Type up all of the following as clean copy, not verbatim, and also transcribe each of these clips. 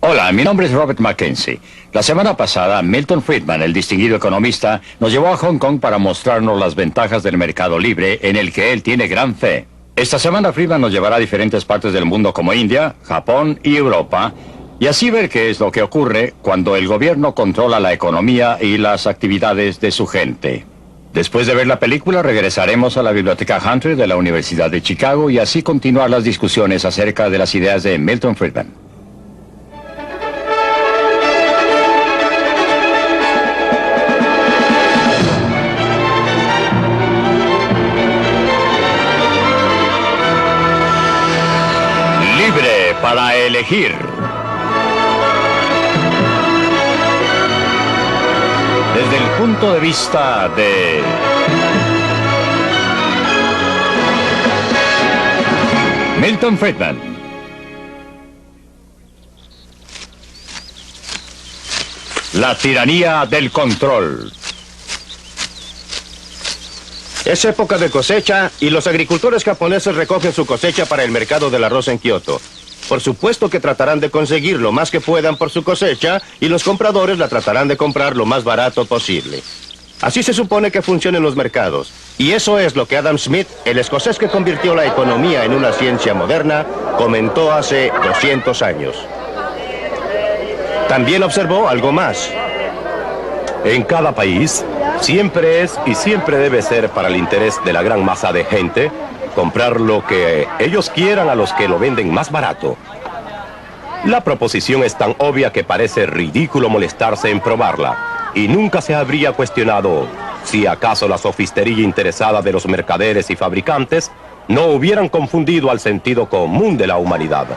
Hola, mi nombre es Robert Mackenzie. La semana pasada, Milton Friedman, el distinguido economista, nos llevó a Hong Kong para mostrarnos las ventajas del mercado libre en el que él tiene gran fe. Esta semana Friedman nos llevará a diferentes partes del mundo como India, Japón y Europa, y así ver qué es lo que ocurre cuando el gobierno controla la economía y las actividades de su gente. Después de ver la película, regresaremos a la Biblioteca Hunter de la Universidad de Chicago y así continuar las discusiones acerca de las ideas de Milton Friedman. Libre para elegir. Desde el punto de vista de Milton Friedman. La tiranía del control. Es época de cosecha y los agricultores japoneses recogen su cosecha para el mercado del arroz en Kioto. Por supuesto que tratarán de conseguir lo más que puedan por su cosecha y los compradores la tratarán de comprar lo más barato posible. Así se supone que funcionan los mercados. Y eso es lo que Adam Smith, el escocés que convirtió la economía en una ciencia moderna, comentó hace 200 años. También observó algo más. En cada país, siempre es y siempre debe ser para el interés de la gran masa de gente comprar lo que ellos quieran a los que lo venden más barato. La proposición es tan obvia que parece ridículo molestarse en probarla, y nunca se habría cuestionado si acaso la sofistería interesada de los mercaderes y fabricantes no hubieran confundido al sentido común de la humanidad.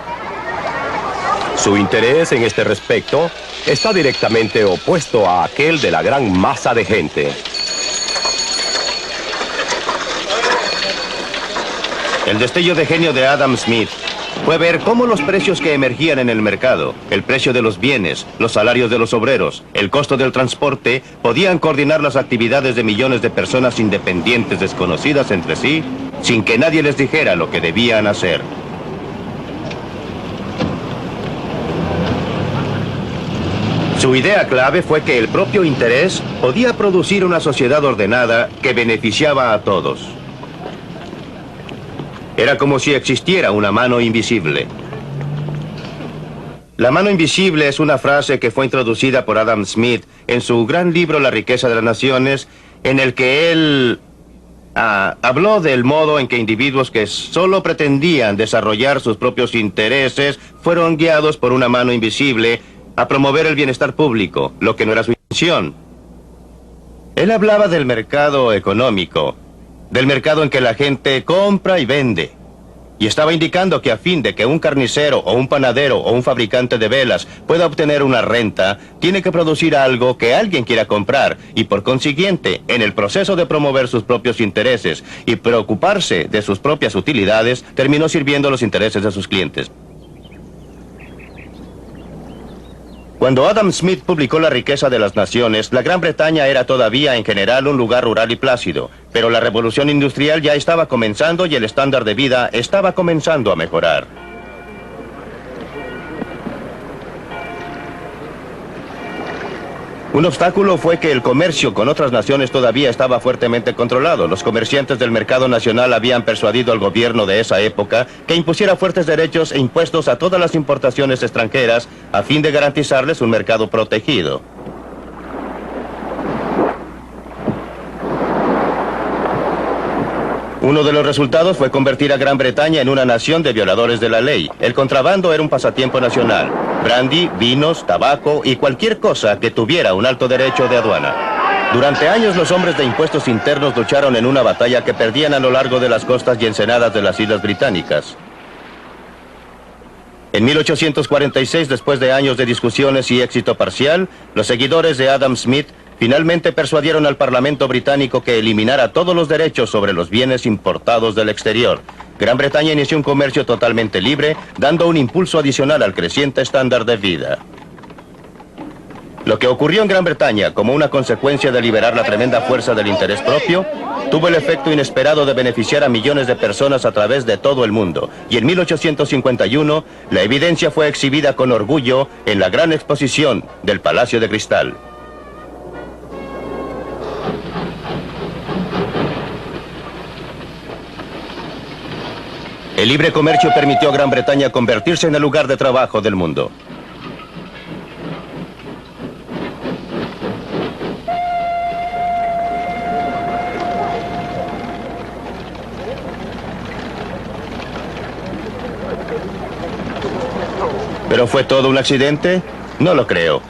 Su interés en este respecto está directamente opuesto a aquel de la gran masa de gente. El destello de genio de Adam Smith fue ver cómo los precios que emergían en el mercado, el precio de los bienes, los salarios de los obreros, el costo del transporte, podían coordinar las actividades de millones de personas independientes desconocidas entre sí, sin que nadie les dijera lo que debían hacer. Su idea clave fue que el propio interés podía producir una sociedad ordenada que beneficiaba a todos. Era como si existiera una mano invisible. La mano invisible es una frase que fue introducida por Adam Smith en su gran libro La riqueza de las naciones, en el que él habló del modo en que individuos que solo pretendían desarrollar sus propios intereses fueron guiados por una mano invisible a promover el bienestar público, lo que no era su intención. Él hablaba del mercado económico, del mercado en que la gente compra y vende. Y estaba indicando que a fin de que un carnicero o un panadero o un fabricante de velas pueda obtener una renta, tiene que producir algo que alguien quiera comprar y por consiguiente, en el proceso de promover sus propios intereses y preocuparse de sus propias utilidades, terminó sirviendo los intereses de sus clientes. Cuando Adam Smith publicó La riqueza de las naciones, la Gran Bretaña era todavía en general un lugar rural y plácido, pero la revolución industrial ya estaba comenzando y el estándar de vida estaba comenzando a mejorar. Un obstáculo fue que el comercio con otras naciones todavía estaba fuertemente controlado. Los comerciantes del mercado nacional habían persuadido al gobierno de esa época que impusiera fuertes derechos e impuestos a todas las importaciones extranjeras a fin de garantizarles un mercado protegido. Uno de los resultados fue convertir a Gran Bretaña en una nación de violadores de la ley. El contrabando era un pasatiempo nacional. Brandy, vinos, tabaco y cualquier cosa que tuviera un alto derecho de aduana. Durante años los hombres de impuestos internos lucharon en una batalla que perdían a lo largo de las costas y ensenadas de las Islas Británicas. En 1846, después de años de discusiones y éxito parcial, los seguidores de Adam Smith finalmente persuadieron al Parlamento británico que eliminara todos los derechos sobre los bienes importados del exterior. Gran Bretaña inició un comercio totalmente libre, dando un impulso adicional al creciente estándar de vida. Lo que ocurrió en Gran Bretaña como una consecuencia de liberar la tremenda fuerza del interés propio tuvo el efecto inesperado de beneficiar a millones de personas a través de todo el mundo. Y en 1851, la evidencia fue exhibida con orgullo en la gran exposición del Palacio de Cristal. El libre comercio permitió a Gran Bretaña convertirse en el lugar de trabajo del mundo. ¿Pero fue todo un accidente? No lo creo.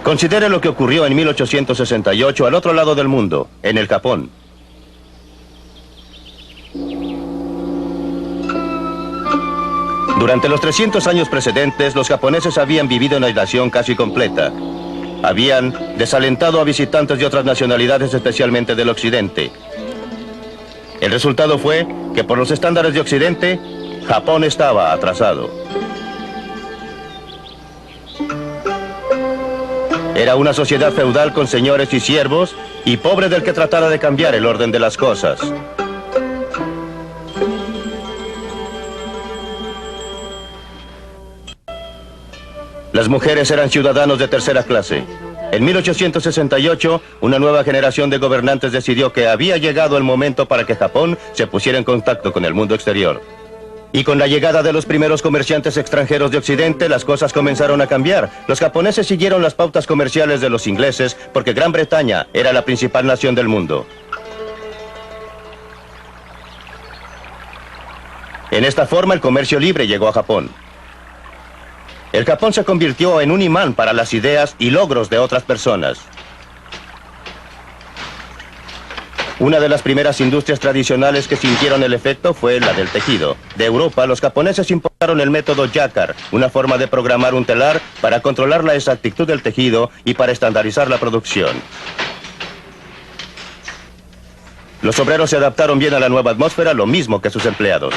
Considere lo que ocurrió en 1868 al otro lado del mundo, en el Japón. Durante los 300 años precedentes, los japoneses habían vivido en aislación casi completa. Habían desalentado a visitantes de otras nacionalidades, especialmente del occidente. El resultado fue que, por los estándares de occidente, Japón estaba atrasado. Era una sociedad feudal con señores y siervos, y pobre del que tratara de cambiar el orden de las cosas. Las mujeres eran ciudadanos de tercera clase. En 1868, una nueva generación de gobernantes decidió que había llegado el momento para que Japón se pusiera en contacto con el mundo exterior. Y con la llegada de los primeros comerciantes extranjeros de Occidente, las cosas comenzaron a cambiar. Los japoneses siguieron las pautas comerciales de los ingleses porque Gran Bretaña era la principal nación del mundo. En esta forma, el comercio libre llegó a Japón. El Japón se convirtió en un imán para las ideas y logros de otras personas. Una de las primeras industrias tradicionales que sintieron el efecto fue la del tejido. De Europa, los japoneses importaron el método Jacquard, una forma de programar un telar para controlar la exactitud del tejido y para estandarizar la producción. Los obreros se adaptaron bien a la nueva atmósfera, lo mismo que sus empleados.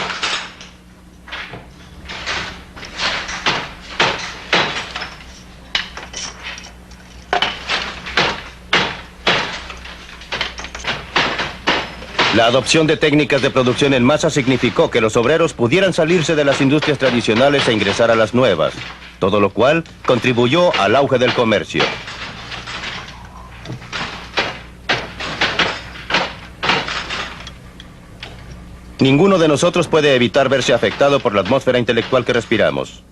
La adopción de técnicas de producción en masa significó que los obreros pudieran salirse de las industrias tradicionales e ingresar a las nuevas, todo lo cual contribuyó al auge del comercio. Ninguno de nosotros puede evitar verse afectado por la atmósfera intelectual que respiramos.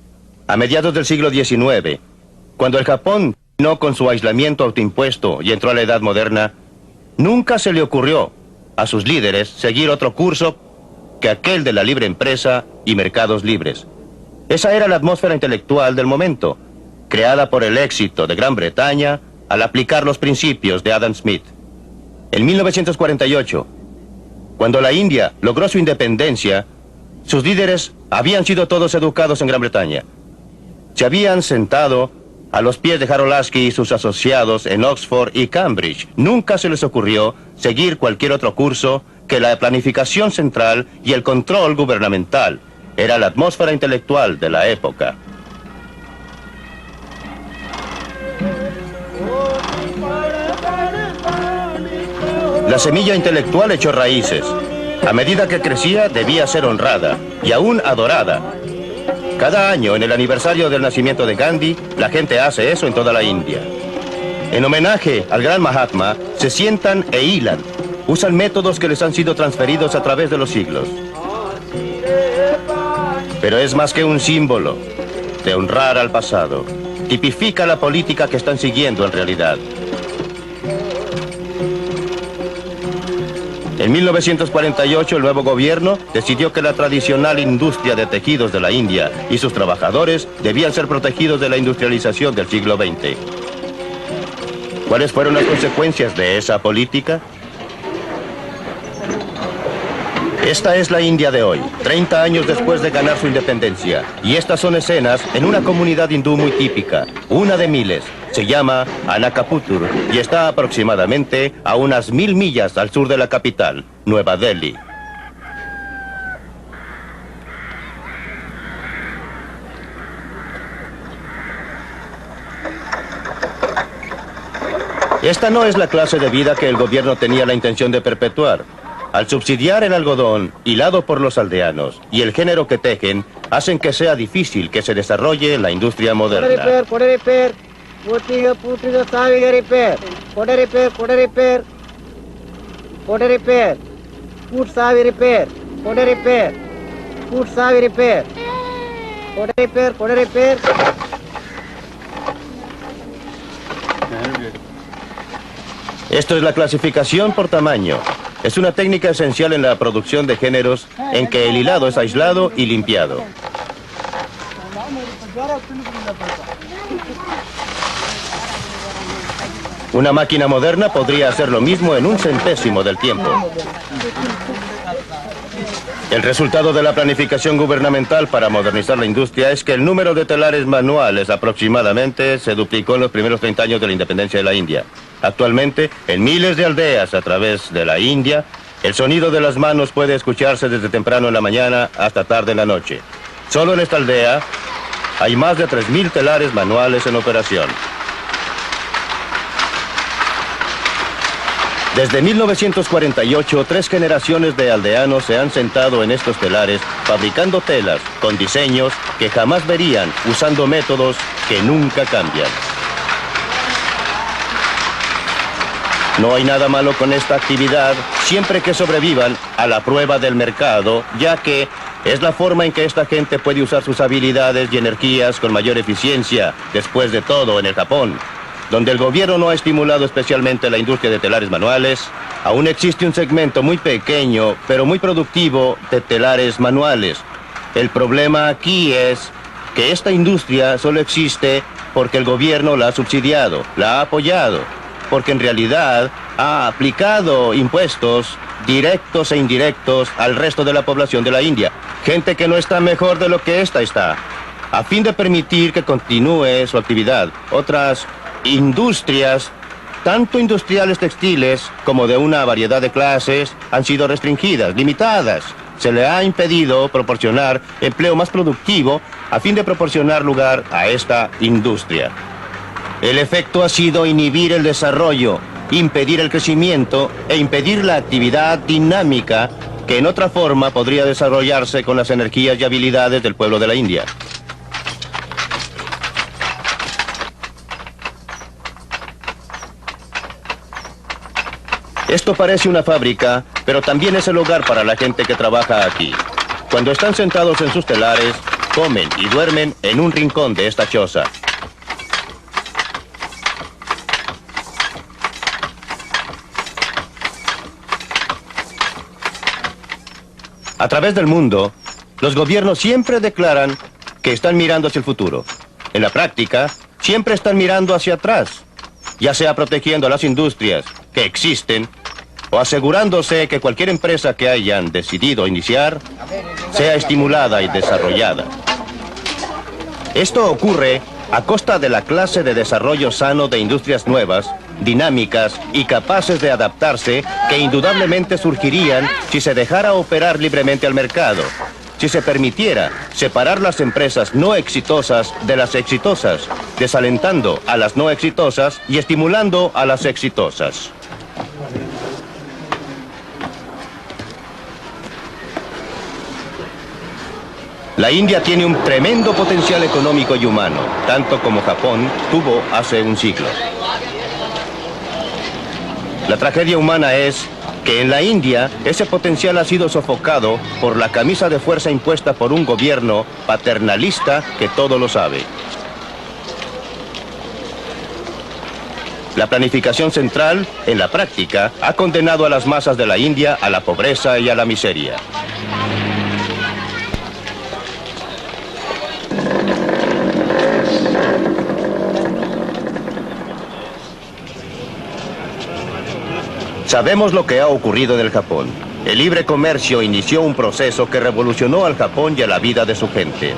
A mediados del siglo XIX, cuando el Japón terminó con su aislamiento autoimpuesto y entró a la edad moderna, nunca se le ocurrió a sus líderes seguir otro curso que aquel de la libre empresa y mercados libres. Esa era la atmósfera intelectual del momento, creada por el éxito de Gran Bretaña al aplicar los principios de Adam Smith. En 1948, cuando la India logró su independencia, sus líderes habían sido todos educados en Gran Bretaña. Se habían sentado a los pies de Harold Lasky y sus asociados en Oxford y Cambridge. Nunca se les ocurrió seguir cualquier otro curso que la planificación central y el control gubernamental. Era la atmósfera intelectual de la época. La semilla intelectual echó raíces. A medida que crecía, debía ser honrada y aún adorada. Cada año, en el aniversario del nacimiento de Gandhi, la gente hace eso en toda la India. En homenaje al gran Mahatma, se sientan e hilan. Usan métodos que les han sido transferidos a través de los siglos. Pero es más que un símbolo de honrar al pasado. Tipifica la política que están siguiendo en realidad. En 1948, el nuevo gobierno decidió que la tradicional industria de tejidos de la India y sus trabajadores debían ser protegidos de la industrialización del siglo XX. ¿Cuáles fueron las consecuencias de esa política? Esta es la India de hoy, 30 años después de ganar su independencia. Y estas son escenas en una comunidad hindú muy típica, una de miles. Se llama Anakaputur y está aproximadamente a unas 1000 millas al sur de la capital, Nueva Delhi. Esta no es la clase de vida que el gobierno tenía la intención de perpetuar. Al subsidiar el algodón, hilado por los aldeanos, y el género que tejen, hacen que sea difícil que se desarrolle la industria moderna. Esto es la clasificación por tamaño. Es una técnica esencial en la producción de géneros en que el hilado es aislado y limpiado. Una máquina moderna podría hacer lo mismo en 1/100º del tiempo. El resultado de la planificación gubernamental para modernizar la industria es que el número de telares manuales aproximadamente se duplicó en los primeros 30 años de la independencia de la India. Actualmente, en miles de aldeas a través de la India, el sonido de las manos puede escucharse desde temprano en la mañana hasta tarde en la noche. Solo en esta aldea hay más de 3.000 telares manuales en operación. Desde 1948, 3 generaciones de aldeanos se han sentado en estos telares fabricando telas con diseños que jamás verían, usando métodos que nunca cambian. No hay nada malo con esta actividad, siempre que sobrevivan a la prueba del mercado, ya que es la forma en que esta gente puede usar sus habilidades y energías con mayor eficiencia. Después de todo, en el Japón, donde el gobierno no ha estimulado especialmente la industria de telares manuales, aún existe un segmento muy pequeño, pero muy productivo, de telares manuales. El problema aquí es que esta industria solo existe porque el gobierno la ha subsidiado, la ha apoyado, porque en realidad ha aplicado impuestos directos e indirectos al resto de la población de la India. Gente que no está mejor de lo que esta está, a fin de permitir que continúe su actividad. Otras industrias, tanto industriales textiles como de una variedad de clases, han sido restringidas, limitadas. Se le ha impedido proporcionar empleo más productivo a fin de proporcionar lugar a esta industria. El efecto ha sido inhibir el desarrollo, impedir el crecimiento e impedir la actividad dinámica que en otra forma podría desarrollarse con las energías y habilidades del pueblo de la India. Esto parece una fábrica, pero también es el hogar para la gente que trabaja aquí. Cuando están sentados en sus telares, comen y duermen en un rincón de esta choza. A través del mundo, los gobiernos siempre declaran que están mirando hacia el futuro. En la práctica, siempre están mirando hacia atrás, ya sea protegiendo a las industrias que existen o asegurándose que cualquier empresa que hayan decidido iniciar sea estimulada y desarrollada. Esto ocurre a costa de la clase de desarrollo sano de industrias nuevas, dinámicas y capaces de adaptarse que indudablemente surgirían si se dejara operar libremente al mercado, si se permitiera separar las empresas no exitosas de las exitosas, desalentando a las no exitosas y estimulando a las exitosas. La India tiene un tremendo potencial económico y humano, tanto como Japón tuvo hace un siglo. La tragedia humana es que en la India ese potencial ha sido sofocado por la camisa de fuerza impuesta por un gobierno paternalista que todo lo sabe. La planificación central, en la práctica, ha condenado a las masas de la India a la pobreza y a la miseria. Sabemos lo que ha ocurrido en el Japón. El libre comercio inició un proceso que revolucionó al Japón y a la vida de su gente.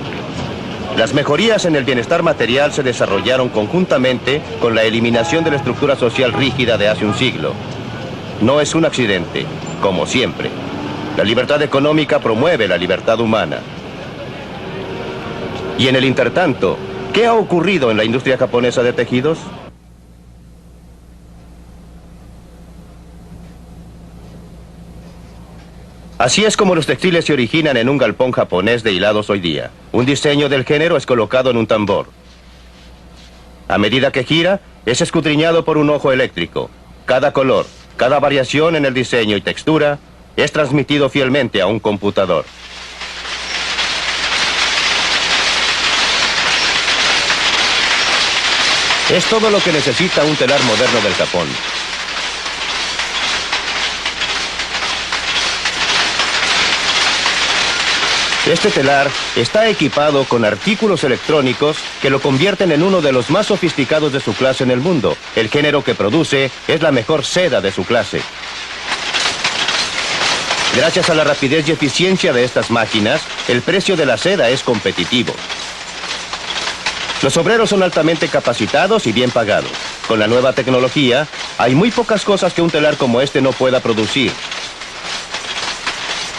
Las mejorías en el bienestar material se desarrollaron conjuntamente con la eliminación de la estructura social rígida de hace un siglo. No es un accidente, como siempre. La libertad económica promueve la libertad humana. Y en el intertanto, ¿qué ha ocurrido en la industria japonesa de tejidos? Así es como los textiles se originan en un galpón japonés de hilados hoy día. Un diseño del género es colocado en un tambor. A medida que gira, es escudriñado por un ojo eléctrico. Cada color, cada variación en el diseño y textura es transmitido fielmente a un computador. Es todo lo que necesita un telar moderno del Japón. Este telar está equipado con artículos electrónicos que lo convierten en uno de los más sofisticados de su clase en el mundo. El género que produce es la mejor seda de su clase. Gracias a la rapidez y eficiencia de estas máquinas, el precio de la seda es competitivo. Los obreros son altamente capacitados y bien pagados. Con la nueva tecnología, hay muy pocas cosas que un telar como este no pueda producir.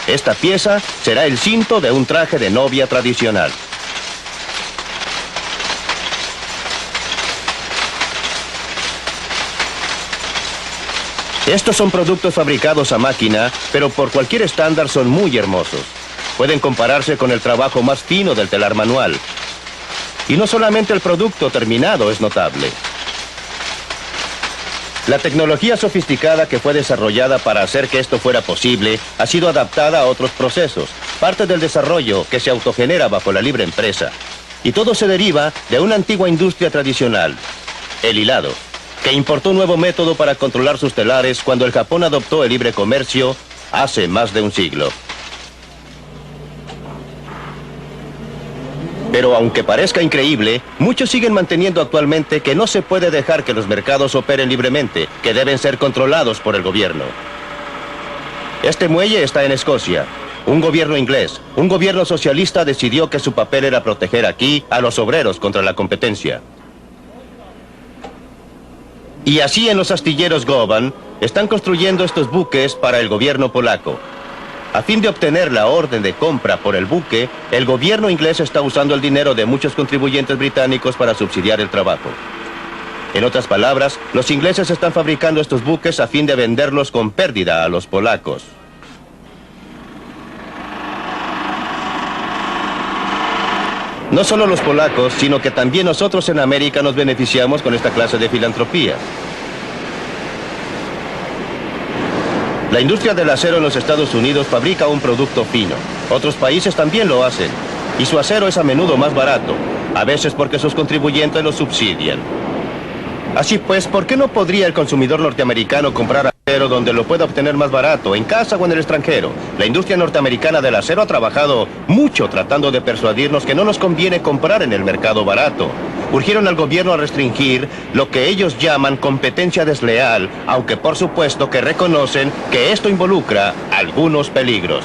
Esta pieza será el cinto de un traje de novia tradicional. Estos son productos fabricados a máquina, pero por cualquier estándar son muy hermosos. Pueden compararse con el trabajo más fino del telar manual. Y no solamente el producto terminado es notable. La tecnología sofisticada que fue desarrollada para hacer que esto fuera posible ha sido adaptada a otros procesos, parte del desarrollo que se autogenera bajo la libre empresa. Y todo se deriva de una antigua industria tradicional, el hilado, que importó un nuevo método para controlar sus telares cuando el Japón adoptó el libre comercio hace más de un siglo. Pero aunque parezca increíble, muchos siguen manteniendo actualmente que no se puede dejar que los mercados operen libremente, que deben ser controlados por el gobierno. Este muelle está en Escocia. Un gobierno inglés, un gobierno socialista decidió que su papel era proteger aquí a los obreros contra la competencia. Y así en los astilleros Govan están construyendo estos buques para el gobierno polaco. A fin de obtener la orden de compra por el buque, el gobierno inglés está usando el dinero de muchos contribuyentes británicos para subsidiar el trabajo. En otras palabras, los ingleses están fabricando estos buques a fin de venderlos con pérdida a los polacos. No solo los polacos, sino que también nosotros en América nos beneficiamos con esta clase de filantropía. La industria del acero en los Estados Unidos fabrica un producto fino. Otros países también lo hacen. Y su acero es a menudo más barato, a veces porque sus contribuyentes lo subsidian. Así pues, ¿por qué no podría el consumidor norteamericano comprar acero donde lo pueda obtener más barato, en casa o en el extranjero? La industria norteamericana del acero ha trabajado mucho tratando de persuadirnos que no nos conviene comprar en el mercado barato. Urgieron al gobierno a restringir lo que ellos llaman competencia desleal, aunque por supuesto que reconocen que esto involucra algunos peligros.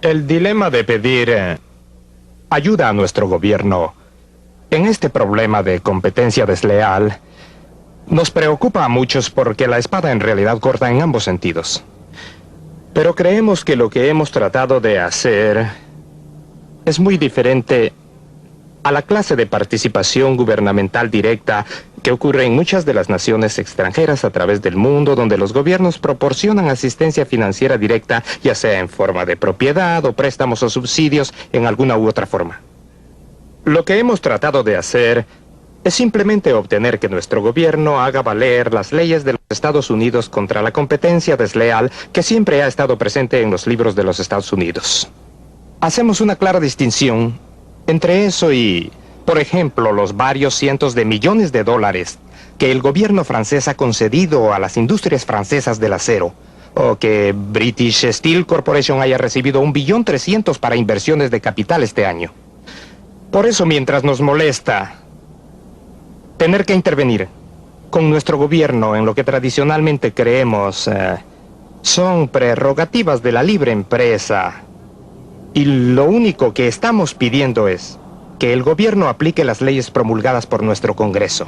El dilema de pedir ayuda a nuestro gobierno en este problema de competencia desleal nos preocupa a muchos porque la espada en realidad corta en ambos sentidos. Pero creemos que lo que hemos tratado de hacer es muy diferente a la clase de participación gubernamental directa que ocurre en muchas de las naciones extranjeras a través del mundo, donde los gobiernos proporcionan asistencia financiera directa, ya sea en forma de propiedad o préstamos o subsidios en alguna u otra forma. Lo que hemos tratado de hacer es simplemente obtener que nuestro gobierno haga valer las leyes de los Estados Unidos contra la competencia desleal que siempre ha estado presente en los libros de los Estados Unidos. Hacemos una clara distinción entre eso y, por ejemplo, los varios cientos de millones de dólares que el gobierno francés ha concedido a las industrias francesas del acero, o que British Steel Corporation haya recibido 1.3 billones para inversiones de capital este año. Por eso, mientras nos molesta tener que intervenir con nuestro gobierno en lo que tradicionalmente creemos son prerrogativas de la libre empresa, y lo único que estamos pidiendo es que el gobierno aplique las leyes promulgadas por nuestro Congreso.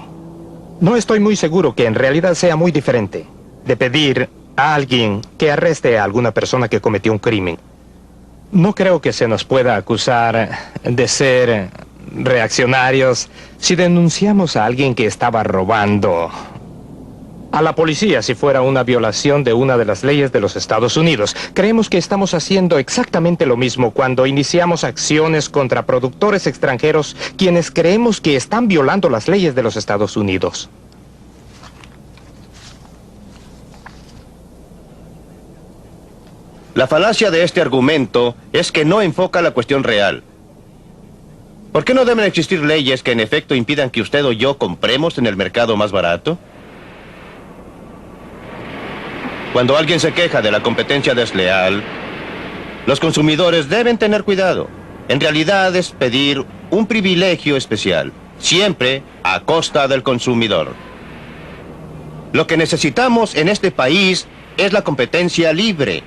No estoy muy seguro que en realidad sea muy diferente de pedir a alguien que arreste a alguna persona que cometió un crimen. No creo que se nos pueda acusar de ser reaccionarios si denunciamos a alguien que estaba robando a la policía si fuera una violación de una de las leyes de los Estados Unidos. Creemos que estamos haciendo exactamente lo mismo cuando iniciamos acciones contra productores extranjeros quienes creemos que están violando las leyes de los Estados Unidos. La falacia de este argumento es que no enfoca la cuestión real. ¿Por qué no deben existir leyes que en efecto impidan que usted o yo compremos en el mercado más barato? Cuando alguien se queja de la competencia desleal, los consumidores deben tener cuidado. En realidad es pedir un privilegio especial, siempre a costa del consumidor. Lo que necesitamos en este país es la competencia libre.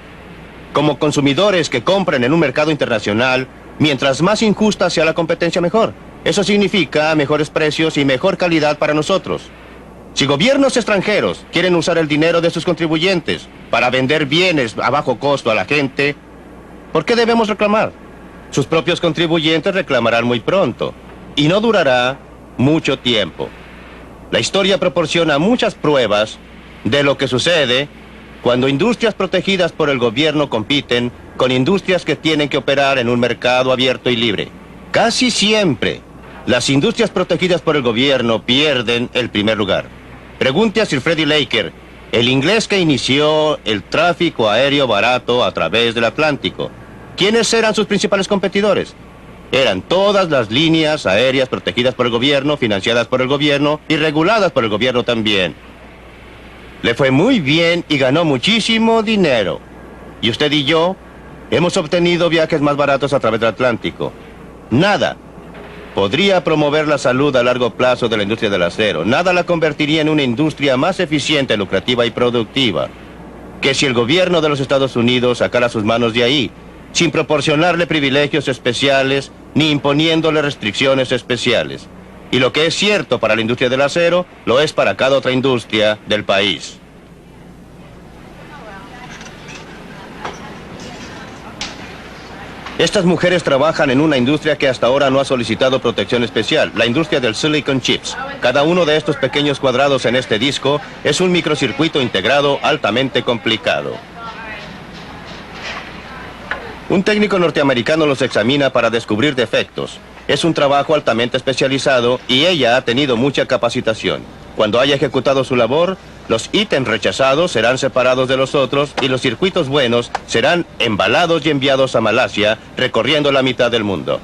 Como consumidores que compran en un mercado internacional, mientras más injusta sea la competencia, mejor. Eso significa mejores precios y mejor calidad para nosotros. Si gobiernos extranjeros quieren usar el dinero de sus contribuyentes para vender bienes a bajo costo a la gente, ¿por qué debemos reclamar? Sus propios contribuyentes reclamarán muy pronto, y no durará mucho tiempo. La historia proporciona muchas pruebas de lo que sucede cuando industrias protegidas por el gobierno compiten con industrias que tienen que operar en un mercado abierto y libre. Casi siempre, las industrias protegidas por el gobierno pierden el primer lugar. Pregunte a Sir Freddie Laker, el inglés que inició el tráfico aéreo barato a través del Atlántico. ¿Quiénes eran sus principales competidores? Eran todas las líneas aéreas protegidas por el gobierno, financiadas por el gobierno y reguladas por el gobierno también. Le fue muy bien y ganó muchísimo dinero. Y usted y yo hemos obtenido viajes más baratos a través del Atlántico. Nada podría promover la salud a largo plazo de la industria del acero. Nada la convertiría en una industria más eficiente, lucrativa y productiva que si el gobierno de los Estados Unidos sacara sus manos de ahí, sin proporcionarle privilegios especiales ni imponiéndole restricciones especiales. Y lo que es cierto para la industria del acero, lo es para cada otra industria del país. Estas mujeres trabajan en una industria que hasta ahora no ha solicitado protección especial, la industria del silicon chips. Cada uno de estos pequeños cuadrados en este disco es un microcircuito integrado altamente complicado. Un técnico norteamericano los examina para descubrir defectos. Es un trabajo altamente especializado y ella ha tenido mucha capacitación. Cuando haya ejecutado su labor, los ítems rechazados serán separados de los otros y los circuitos buenos serán embalados y enviados a Malasia, recorriendo la mitad del mundo.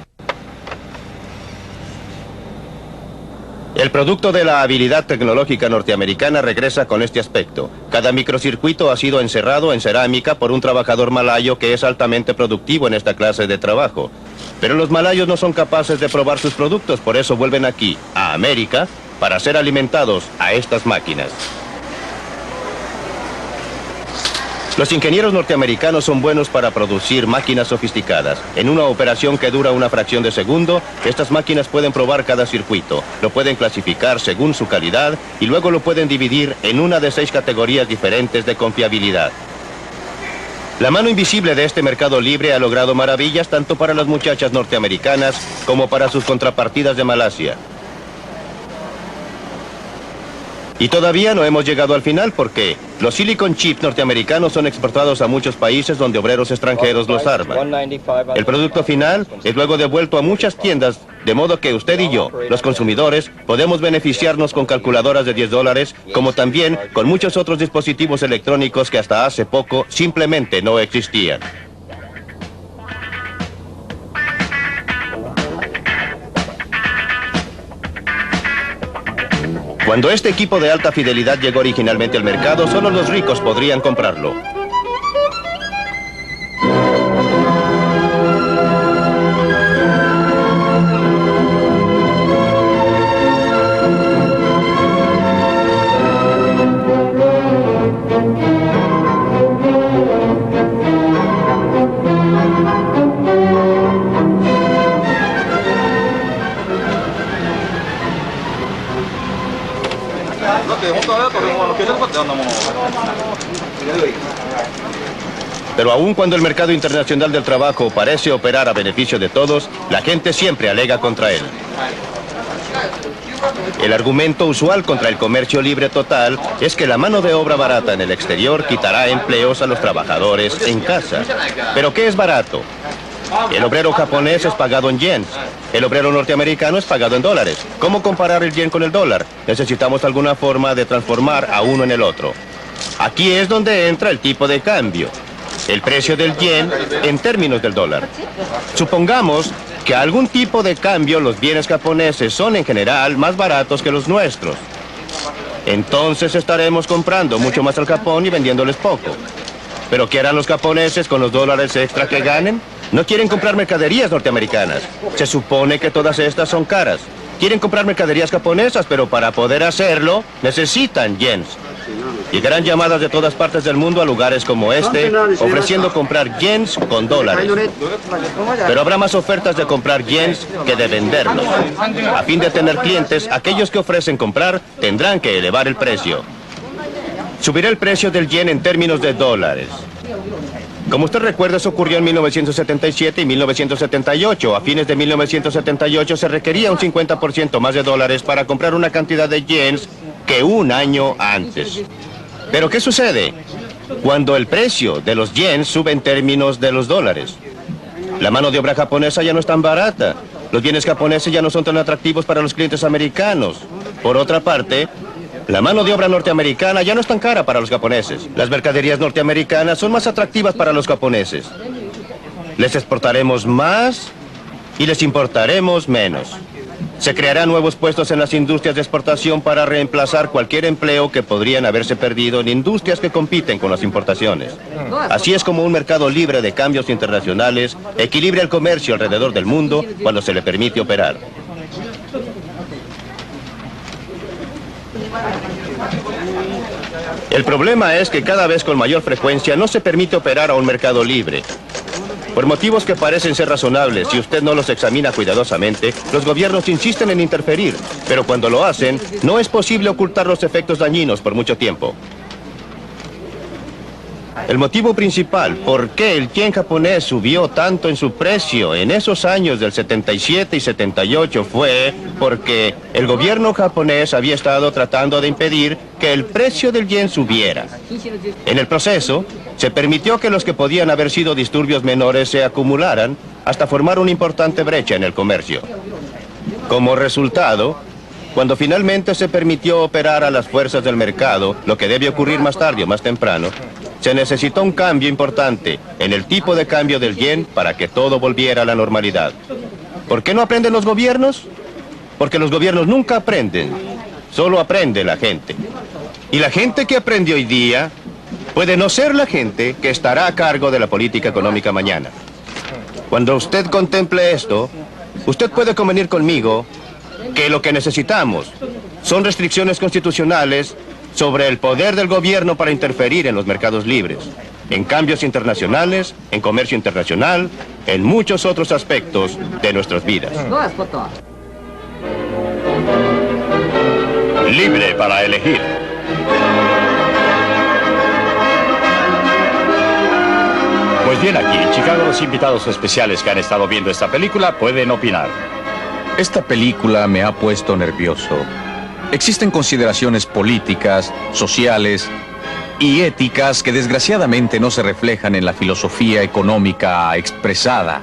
El producto de la habilidad tecnológica norteamericana regresa con este aspecto. Cada microcircuito ha sido encerrado en cerámica por un trabajador malayo que es altamente productivo en esta clase de trabajo. Pero los malayos no son capaces de probar sus productos, por eso vuelven aquí, a América, para ser alimentados a estas máquinas. Los ingenieros norteamericanos son buenos para producir máquinas sofisticadas. En una operación que dura una fracción de segundo, estas máquinas pueden probar cada circuito, lo pueden clasificar según su calidad y luego lo pueden dividir en una de 6 categorías diferentes de confiabilidad. La mano invisible de este mercado libre ha logrado maravillas tanto para las muchachas norteamericanas como para sus contrapartidas de Malasia. Y todavía no hemos llegado al final porque los silicon chips norteamericanos son exportados a muchos países donde obreros extranjeros los arman. El producto final es luego devuelto a muchas tiendas, de modo que usted y yo, los consumidores, podemos beneficiarnos con calculadoras de $10, como también con muchos otros dispositivos electrónicos que hasta hace poco simplemente no existían. Cuando este equipo de alta fidelidad llegó originalmente al mercado, solo los ricos podrían comprarlo. Pero aun cuando el mercado internacional del trabajo parece operar a beneficio de todos, la gente siempre alega contra él. El argumento usual contra el comercio libre total es que la mano de obra barata en el exterior quitará empleos a los trabajadores en casa. ¿Pero qué es barato? El obrero japonés es pagado en yens. El obrero norteamericano es pagado en dólares. ¿Cómo comparar el yen con el dólar? Necesitamos alguna forma de transformar a uno en el otro. Aquí es donde entra el tipo de cambio. El precio del yen en términos del dólar. Supongamos que a algún tipo de cambio los bienes japoneses son en general más baratos que los nuestros. Entonces estaremos comprando mucho más al Japón y vendiéndoles poco. ¿Pero qué harán los japoneses con los dólares extra que ganen? No quieren comprar mercaderías norteamericanas. Se supone que todas estas son caras. Quieren comprar mercaderías japonesas, pero para poder hacerlo necesitan yens. Llegarán llamadas de todas partes del mundo a lugares como este, ofreciendo comprar yens con dólares. Pero habrá más ofertas de comprar yens que de venderlos. A fin de tener clientes, aquellos que ofrecen comprar tendrán que elevar el precio. Subirá el precio del yen en términos de dólares. Como usted recuerda, eso ocurrió en 1977 y 1978. A fines de 1978 se requería un 50% más de dólares para comprar una cantidad de yens que un año antes. ¿Pero qué sucede? Cuando el precio de los yens sube en términos de los dólares. La mano de obra japonesa ya no es tan barata. Los bienes japoneses ya no son tan atractivos para los clientes americanos. Por otra parte, la mano de obra norteamericana ya no es tan cara para los japoneses. Las mercaderías norteamericanas son más atractivas para los japoneses. Les exportaremos más y les importaremos menos. Se crearán nuevos puestos en las industrias de exportación para reemplazar cualquier empleo que podrían haberse perdido en industrias que compiten con las importaciones. Así es como un mercado libre de cambios internacionales equilibra el comercio alrededor del mundo cuando se le permite operar. El problema es que cada vez con mayor frecuencia no se permite operar a un mercado libre. Por motivos que parecen ser razonables, si usted no los examina cuidadosamente, los gobiernos insisten en interferir, pero cuando lo hacen, no es posible ocultar los efectos dañinos por mucho tiempo. El motivo principal por qué el yen japonés subió tanto en su precio en esos años del 77 y 78 fue porque el gobierno japonés había estado tratando de impedir que el precio del yen subiera. En el proceso, se permitió que los que podían haber sido disturbios menores se acumularan hasta formar una importante brecha en el comercio. Como resultado, cuando finalmente se permitió operar a las fuerzas del mercado, lo que debe ocurrir más tarde o más temprano, se necesitó un cambio importante en el tipo de cambio del yen para que todo volviera a la normalidad. ¿Por qué no aprenden los gobiernos? Porque los gobiernos nunca aprenden, solo aprende la gente. Y la gente que aprende hoy día puede no ser la gente que estará a cargo de la política económica mañana. Cuando usted contemple esto, usted puede convenir conmigo que lo que necesitamos son restricciones constitucionales sobre el poder del gobierno para interferir en los mercados libres, en cambios internacionales, en comercio internacional, en muchos otros aspectos de nuestras vidas. Libre para elegir. Pues bien, aquí en Chicago los invitados especiales que han estado viendo esta película pueden opinar. Esta película me ha puesto nervioso. Existen consideraciones políticas, sociales y éticas que desgraciadamente no se reflejan en la filosofía económica expresada.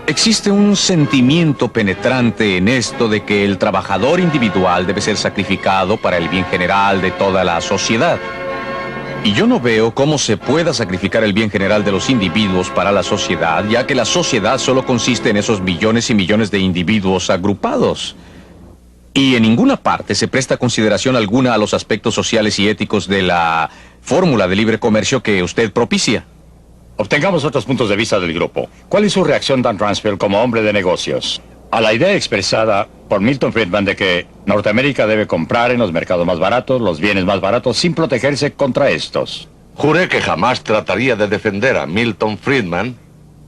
Existe un sentimiento penetrante en esto de que el trabajador individual debe ser sacrificado para el bien general de toda la sociedad. Y yo no veo cómo se pueda sacrificar el bien general de los individuos para la sociedad, ya que la sociedad solo consiste en esos millones y millones de individuos agrupados. Y en ninguna parte se presta consideración alguna a los aspectos sociales y éticos de la fórmula de libre comercio que usted propicia. Obtengamos otros puntos de vista del grupo. ¿Cuál es su reacción, Dan Ransfield, como hombre de negocios, a la idea expresada por Milton Friedman de que Norteamérica debe comprar en los mercados más baratos, los bienes más baratos, sin protegerse contra estos? Juré que jamás trataría de defender a Milton Friedman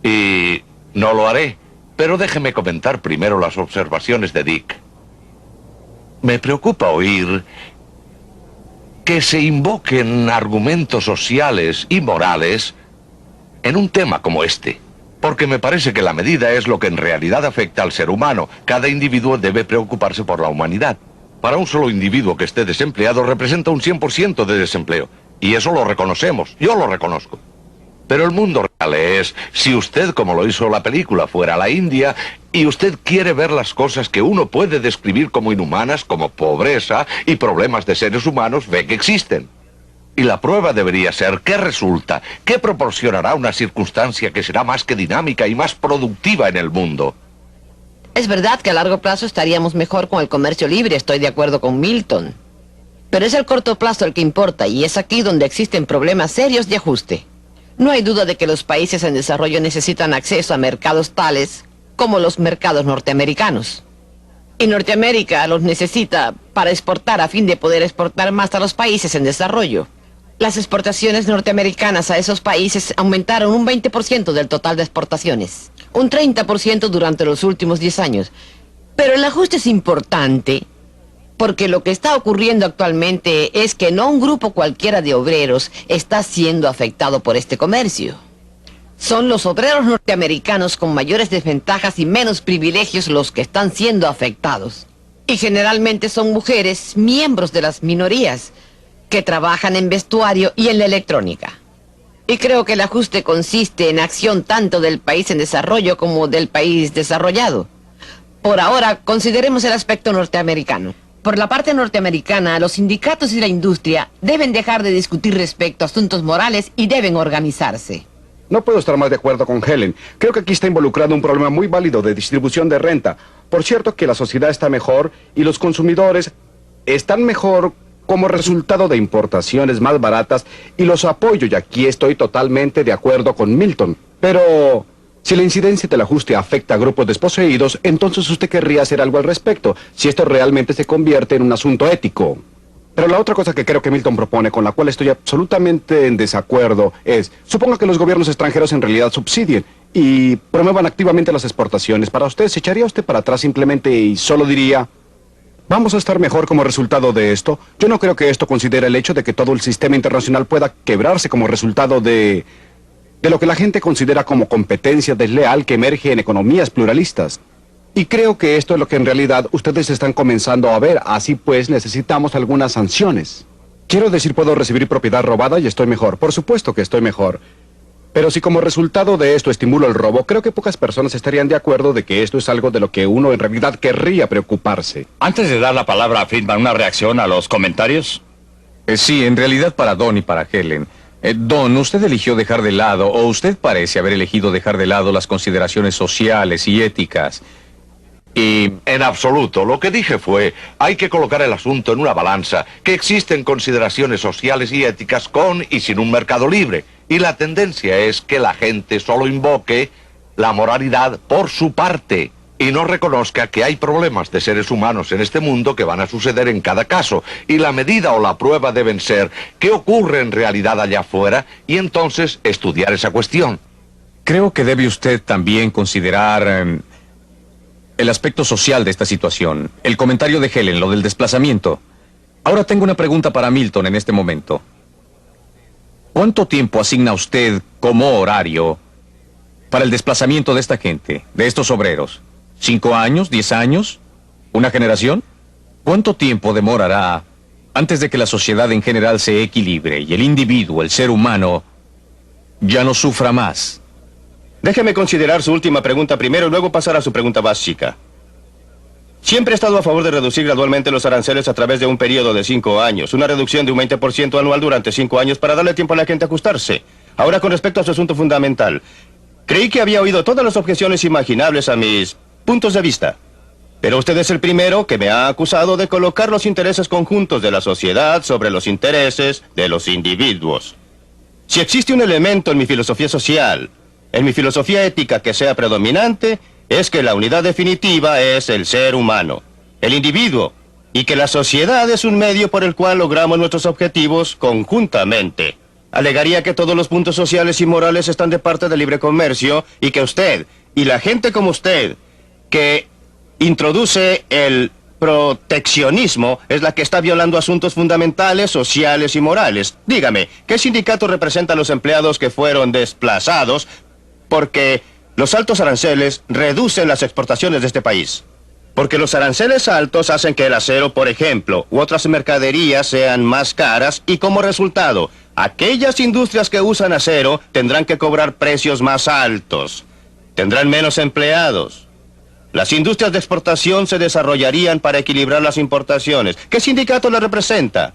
y no lo haré. Pero déjeme comentar primero las observaciones de Dick. Me preocupa oír que se invoquen argumentos sociales y morales en un tema como este. Porque me parece que la medida es lo que en realidad afecta al ser humano. Cada individuo debe preocuparse por la humanidad. Para un solo individuo que esté desempleado representa un 100% de desempleo. Y eso lo reconocemos, yo lo reconozco. Pero el mundo real es, si usted, como lo hizo la película, fuera a la India, y usted quiere ver las cosas que uno puede describir como inhumanas, como pobreza y problemas de seres humanos, ve que existen. Y la prueba debería ser qué resulta, qué proporcionará una circunstancia que será más que dinámica y más productiva en el mundo. Es verdad que a largo plazo estaríamos mejor con el comercio libre, estoy de acuerdo con Milton. Pero es el corto plazo el que importa, y es aquí donde existen problemas serios de ajuste. No hay duda de que los países en desarrollo necesitan acceso a mercados tales como los mercados norteamericanos. Y Norteamérica los necesita para exportar a fin de poder exportar más a los países en desarrollo. Las exportaciones norteamericanas a esos países aumentaron un 20% del total de exportaciones. Un 30% durante los últimos 10 años. Pero el ajuste es importante porque lo que está ocurriendo actualmente es que no un grupo cualquiera de obreros está siendo afectado por este comercio. Son los obreros norteamericanos con mayores desventajas y menos privilegios los que están siendo afectados. Y generalmente son mujeres, miembros de las minorías, que trabajan en vestuario y en la electrónica. Y creo que el ajuste consiste en acción tanto del país en desarrollo como del país desarrollado. Por ahora, consideremos el aspecto norteamericano. Por la parte norteamericana, los sindicatos y la industria deben dejar de discutir respecto a asuntos morales y deben organizarse. No puedo estar más de acuerdo con Helen. Creo que aquí está involucrado un problema muy válido de distribución de renta. Por cierto que la sociedad está mejor y los consumidores están mejor como resultado de importaciones más baratas y los apoyo, y aquí estoy totalmente de acuerdo con Milton. Pero si la incidencia del ajuste afecta a grupos desposeídos, entonces usted querría hacer algo al respecto, si esto realmente se convierte en un asunto ético. Pero la otra cosa que creo que Milton propone, con la cual estoy absolutamente en desacuerdo, es, suponga que los gobiernos extranjeros en realidad subsidien y promuevan activamente las exportaciones. Para usted, ¿se echaría usted para atrás simplemente y solo diría, vamos a estar mejor como resultado de esto? Yo no creo que esto considere el hecho de que todo el sistema internacional pueda quebrarse como resultado de lo que la gente considera como competencia desleal que emerge en economías pluralistas. Y creo que esto es lo que en realidad ustedes están comenzando a ver. Así pues, necesitamos algunas sanciones. Quiero decir, puedo recibir propiedad robada y estoy mejor. Por supuesto que estoy mejor. Pero si como resultado de esto estimulo el robo, creo que pocas personas estarían de acuerdo de que esto es algo de lo que uno en realidad querría preocuparse. Antes de dar la palabra a Friedman, ¿una reacción a los comentarios? Sí, en realidad para Don y para Helen. Don, usted eligió dejar de lado, o usted parece haber elegido dejar de lado las consideraciones sociales y éticas. Y en absoluto, lo que dije fue, hay que colocar el asunto en una balanza, que existen consideraciones sociales y éticas con y sin un mercado libre. Y la tendencia es que la gente solo invoque la moralidad por su parte y no reconozca que hay problemas de seres humanos en este mundo que van a suceder en cada caso. Y la medida o la prueba deben ser qué ocurre en realidad allá afuera y entonces estudiar esa cuestión. creo que debe usted también considerar el aspecto social de esta situación. El comentario de Helen, lo del desplazamiento. Ahora tengo una pregunta para Milton en este momento. ¿Cuánto tiempo asigna usted como horario para el desplazamiento de esta gente, de estos obreros? ¿5 años? ¿10 años? ¿Una generación? ¿Cuánto tiempo demorará antes de que la sociedad en general se equilibre y el individuo, el ser humano, ya no sufra más? Déjeme considerar su última pregunta primero y luego pasar a su pregunta básica. Siempre he estado a favor de reducir gradualmente los aranceles a través de un periodo de 5 años. Una reducción de un 20% anual durante 5 años para darle tiempo a la gente a ajustarse. Ahora, con respecto a su asunto fundamental. Creí que había oído todas las objeciones imaginables a mis puntos de vista. Pero usted es el primero que me ha acusado de colocar los intereses conjuntos de la sociedad sobre los intereses de los individuos. Si existe un elemento en mi filosofía social, en mi filosofía ética que sea predominante, es que la unidad definitiva es el ser humano, el individuo, y que la sociedad es un medio por el cual logramos nuestros objetivos conjuntamente. Alegaría que todos los puntos sociales y morales están de parte del libre comercio y que usted, y la gente como usted, que introduce el proteccionismo, es la que está violando asuntos fundamentales, sociales y morales. Dígame, ¿qué sindicato representa a los empleados que fueron desplazados porque los altos aranceles reducen las exportaciones de este país. Porque los aranceles altos hacen que el acero, por ejemplo, u otras mercaderías sean más caras y como resultado, aquellas industrias que usan acero tendrán que cobrar precios más altos. Tendrán menos empleados. Las industrias de exportación se desarrollarían para equilibrar las importaciones. ¿Qué sindicato le representa?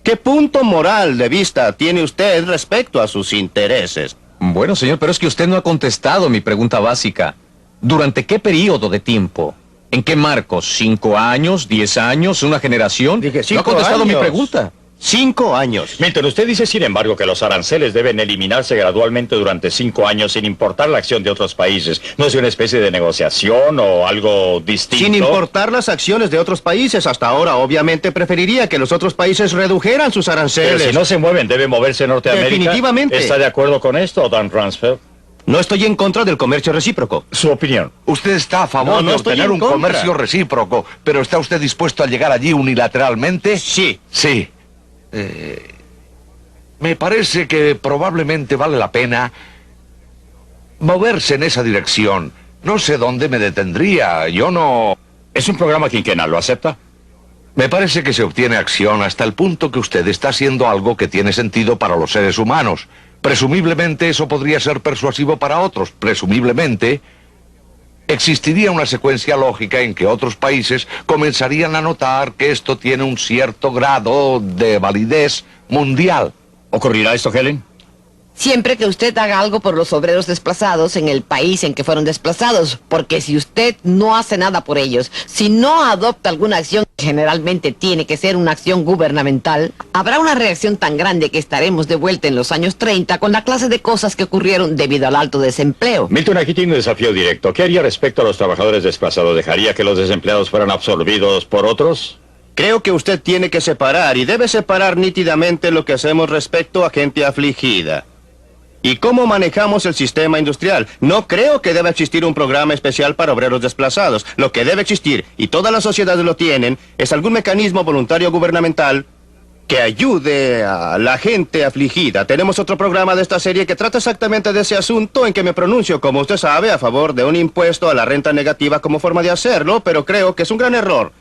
¿Qué punto moral de vista tiene usted respecto a sus intereses? Bueno, señor, pero es que usted no ha contestado mi pregunta básica. ¿Durante qué periodo de tiempo? ¿En qué marcos? ¿5 años? ¿10 años? ¿Una generación? Dije 5 no ha contestado años. mi pregunta. 5 años. Milton, usted dice, sin embargo, que los aranceles deben eliminarse gradualmente durante 5 años sin importar la acción de otros países. ¿No es una especie de negociación o algo distinto? Sin importar las acciones de otros países, hasta ahora obviamente preferiría que los otros países redujeran sus aranceles. Pero si no se mueven, debe moverse Norteamérica. Definitivamente. ¿Está de acuerdo con esto, Dan Rumsfeld? No estoy en contra del comercio recíproco. Su opinión. Usted está a favor No de estoy obtener en un contra. comercio recíproco, pero ¿está usted dispuesto a llegar allí unilateralmente? Sí. Sí. Me parece que probablemente vale la pena moverse en esa dirección. No sé dónde me detendría. Yo no... Es un programa quinquenal, ¿lo acepta? Me parece que se obtiene acción hasta el punto que usted está haciendo algo que tiene sentido para los seres humanos. Presumiblemente eso podría ser persuasivo para otros. Presumiblemente existiría una secuencia lógica en que otros países comenzarían a notar que esto tiene un cierto grado de validez mundial. ¿Ocurrirá esto, Helen? Siempre que usted haga algo por los obreros desplazados en el país en que fueron desplazados, porque si usted no hace nada por ellos, si no adopta alguna acción, generalmente tiene que ser una acción gubernamental, habrá una reacción tan grande que estaremos de vuelta en los años 30 con la clase de cosas que ocurrieron debido al alto desempleo. Milton, aquí tiene un desafío directo. ¿Qué haría respecto a los trabajadores desplazados? ¿Dejaría que los desempleados fueran absorbidos por otros? Creo que usted tiene que separar y debe separar nítidamente lo que hacemos respecto a gente afligida. ¿Y cómo manejamos el sistema industrial? No creo que deba existir un programa especial para obreros desplazados. Lo que debe existir, y todas las sociedades lo tienen, es algún mecanismo voluntario gubernamental que ayude a la gente afligida. Tenemos otro programa de esta serie que trata exactamente de ese asunto en que me pronuncio, como usted sabe, a favor de un impuesto a la renta negativa como forma de hacerlo, pero creo que es un gran error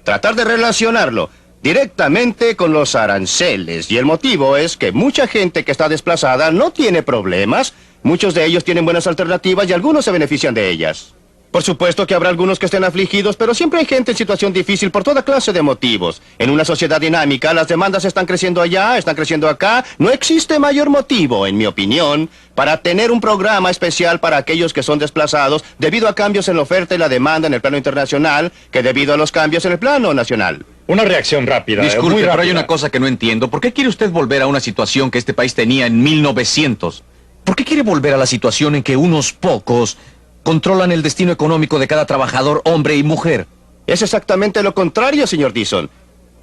tratar de relacionarlo directamente con los aranceles. Y el motivo es que mucha gente que está desplazada no tiene problemas. Muchos de ellos tienen buenas alternativas y algunos se benefician de ellas. Por supuesto que habrá algunos que estén afligidos, pero siempre hay gente en situación difícil por toda clase de motivos. En una sociedad dinámica, las demandas están creciendo allá, están creciendo acá. No existe mayor motivo, en mi opinión, para tener un programa especial para aquellos que son desplazados debido a cambios en la oferta y la demanda en el plano internacional que debido a los cambios en el plano nacional. Una reacción rápida. Disculpe, muy pero hay rápida. una cosa que no entiendo. ¿Por qué quiere usted volver a una situación que este país tenía en 1900? ¿Por qué quiere volver a la situación en que unos pocos controlan el destino económico de cada trabajador, hombre y mujer? Es exactamente lo contrario, señor Dixon.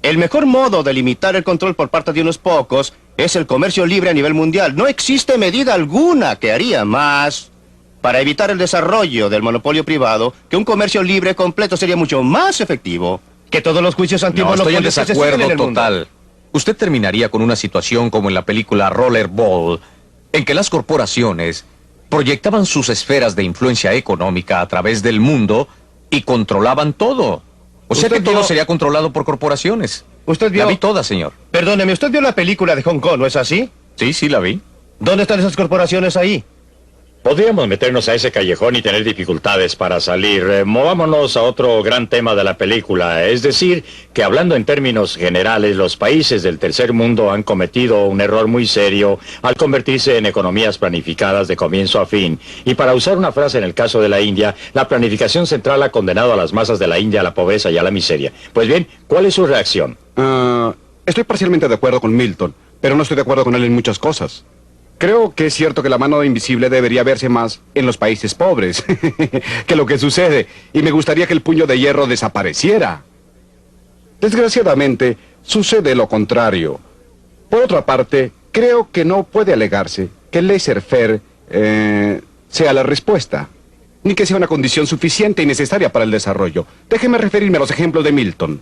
El mejor modo de limitar el control por parte de unos pocos es el comercio libre a nivel mundial. No existe medida alguna que haría más para evitar el desarrollo del monopolio privado, que un comercio libre completo sería mucho más efectivo que todos los juicios No, estoy en antimonopolios que se siguen en desacuerdo el mundo. total. Usted terminaría con una situación como en la película Rollerball, en que las corporaciones proyectaban sus esferas de influencia económica a través del mundo y controlaban todo. O sea Usted que todo vio- sería controlado por corporaciones. Usted vio... La vi toda, señor. Perdóneme, usted vio la película de Hong Kong, ¿no es así? Sí, sí, la vi. ¿Dónde están esas corporaciones ahí? Podríamos meternos a ese callejón y tener dificultades para salir. Movámonos a otro gran tema de la película. Es decir, que hablando en términos generales, los países del tercer mundo han cometido un error muy serio al convertirse en economías planificadas de comienzo a fin. Y para usar una frase en el caso de la India, la planificación central ha condenado a las masas de la India a la pobreza y a la miseria. Pues bien, ¿cuál es su reacción? Estoy parcialmente de acuerdo con Milton, pero no estoy de acuerdo con él en muchas cosas. Creo que es cierto que la mano invisible debería verse más en los países pobres que lo que sucede, y me gustaría que el puño de hierro desapareciera. Desgraciadamente, sucede lo contrario. Por otra parte, creo que no puede alegarse que el laissez-faire sea la respuesta, ni que sea una condición suficiente y necesaria para el desarrollo. Déjeme referirme a los ejemplos de Milton.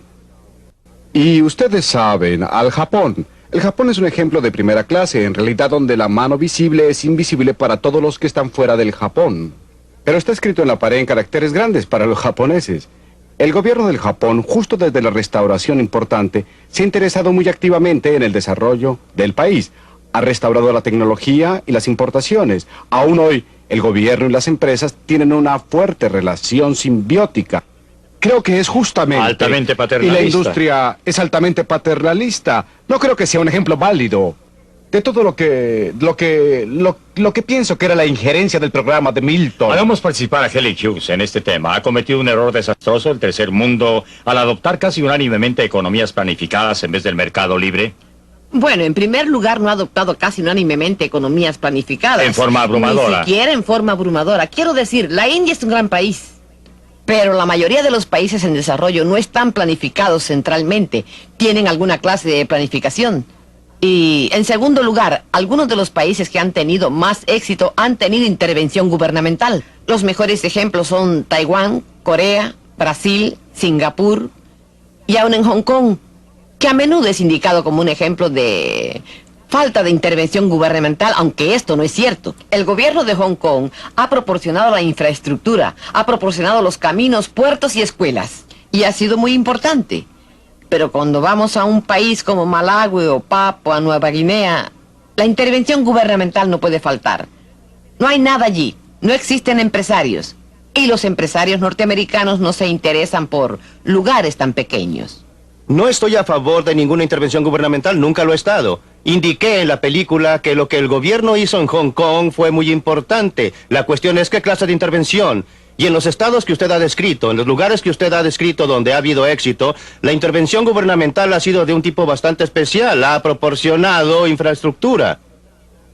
Y ustedes saben, al Japón. El Japón es un ejemplo de primera clase, en realidad donde la mano visible es invisible para todos los que están fuera del Japón. pero está escrito en la pared en caracteres grandes para los japoneses. El gobierno del Japón, justo desde la restauración importante, se ha interesado muy activamente en el desarrollo del país. Ha restaurado la tecnología y las importaciones. Aún hoy, el gobierno y las empresas tienen una fuerte relación simbiótica. Creo que es justamente... Altamente paternalista. Y la industria es altamente paternalista. No creo que sea un ejemplo válido de todo lo que pienso que era la injerencia del programa de Milton. Hagamos participar a Helen Hughes en este tema. Ha cometido un error desastroso el tercer mundo al adoptar casi unánimemente economías planificadas en vez del mercado libre. Bueno, en primer lugar, no ha adoptado casi unánimemente economías planificadas. En forma abrumadora. Ni siquiera en forma abrumadora. Quiero decir, la India es un gran país. Pero la mayoría de los países en desarrollo no están planificados centralmente. Tienen alguna clase de planificación. Y, en segundo lugar, algunos de los países que han tenido más éxito han tenido intervención gubernamental. Los mejores ejemplos son Taiwán, Corea, Brasil, Singapur y aún en Hong Kong, que a menudo es indicado como un ejemplo de falta de intervención gubernamental, aunque esto no es cierto. El gobierno de Hong Kong ha proporcionado la infraestructura, ha proporcionado los caminos, puertos y escuelas, y ha sido muy importante. Pero cuando vamos a un país como Malawi o Papua Nueva Guinea, la intervención gubernamental no puede faltar. No hay nada allí, no existen empresarios, y los empresarios norteamericanos no se interesan por lugares tan pequeños. No estoy a favor de ninguna intervención gubernamental, nunca lo he estado. Indiqué en la película que lo que el gobierno hizo en Hong Kong fue muy importante. La cuestión es qué clase de intervención. Y en los estados que usted ha descrito, en los lugares que usted ha descrito donde ha habido éxito, la intervención gubernamental ha sido de un tipo bastante especial. Ha proporcionado infraestructura.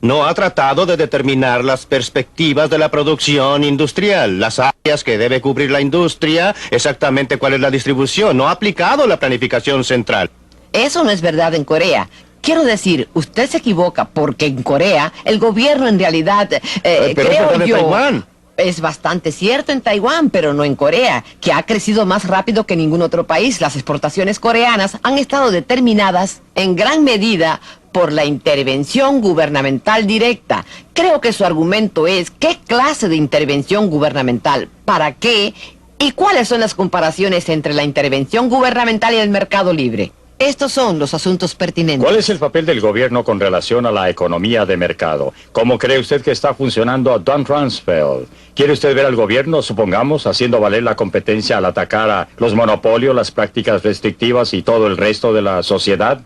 No ha tratado de determinar las perspectivas de la producción industrial, las áreas que debe cubrir la industria, exactamente cuál es la distribución. No ha aplicado la planificación central. Eso no es verdad en Corea. Quiero decir, usted se equivoca porque en Corea el gobierno en realidad, pero creo yo... Taiwán. Es bastante cierto en Taiwán, pero no en Corea, que ha crecido más rápido que ningún otro país. Las exportaciones coreanas han estado determinadas en gran medida por la intervención gubernamental directa. Creo que su argumento es ¿qué clase de intervención gubernamental? ¿Para qué? ¿Y cuáles son las comparaciones entre la intervención gubernamental y el mercado libre? Estos son los asuntos pertinentes. ¿Cuál es el papel del gobierno con relación a la economía de mercado? ¿Cómo cree usted que está funcionando Don Rumsfeld? ¿Quiere usted ver al gobierno, supongamos, haciendo valer la competencia al atacar a los monopolios, las prácticas restrictivas y todo el resto de la sociedad?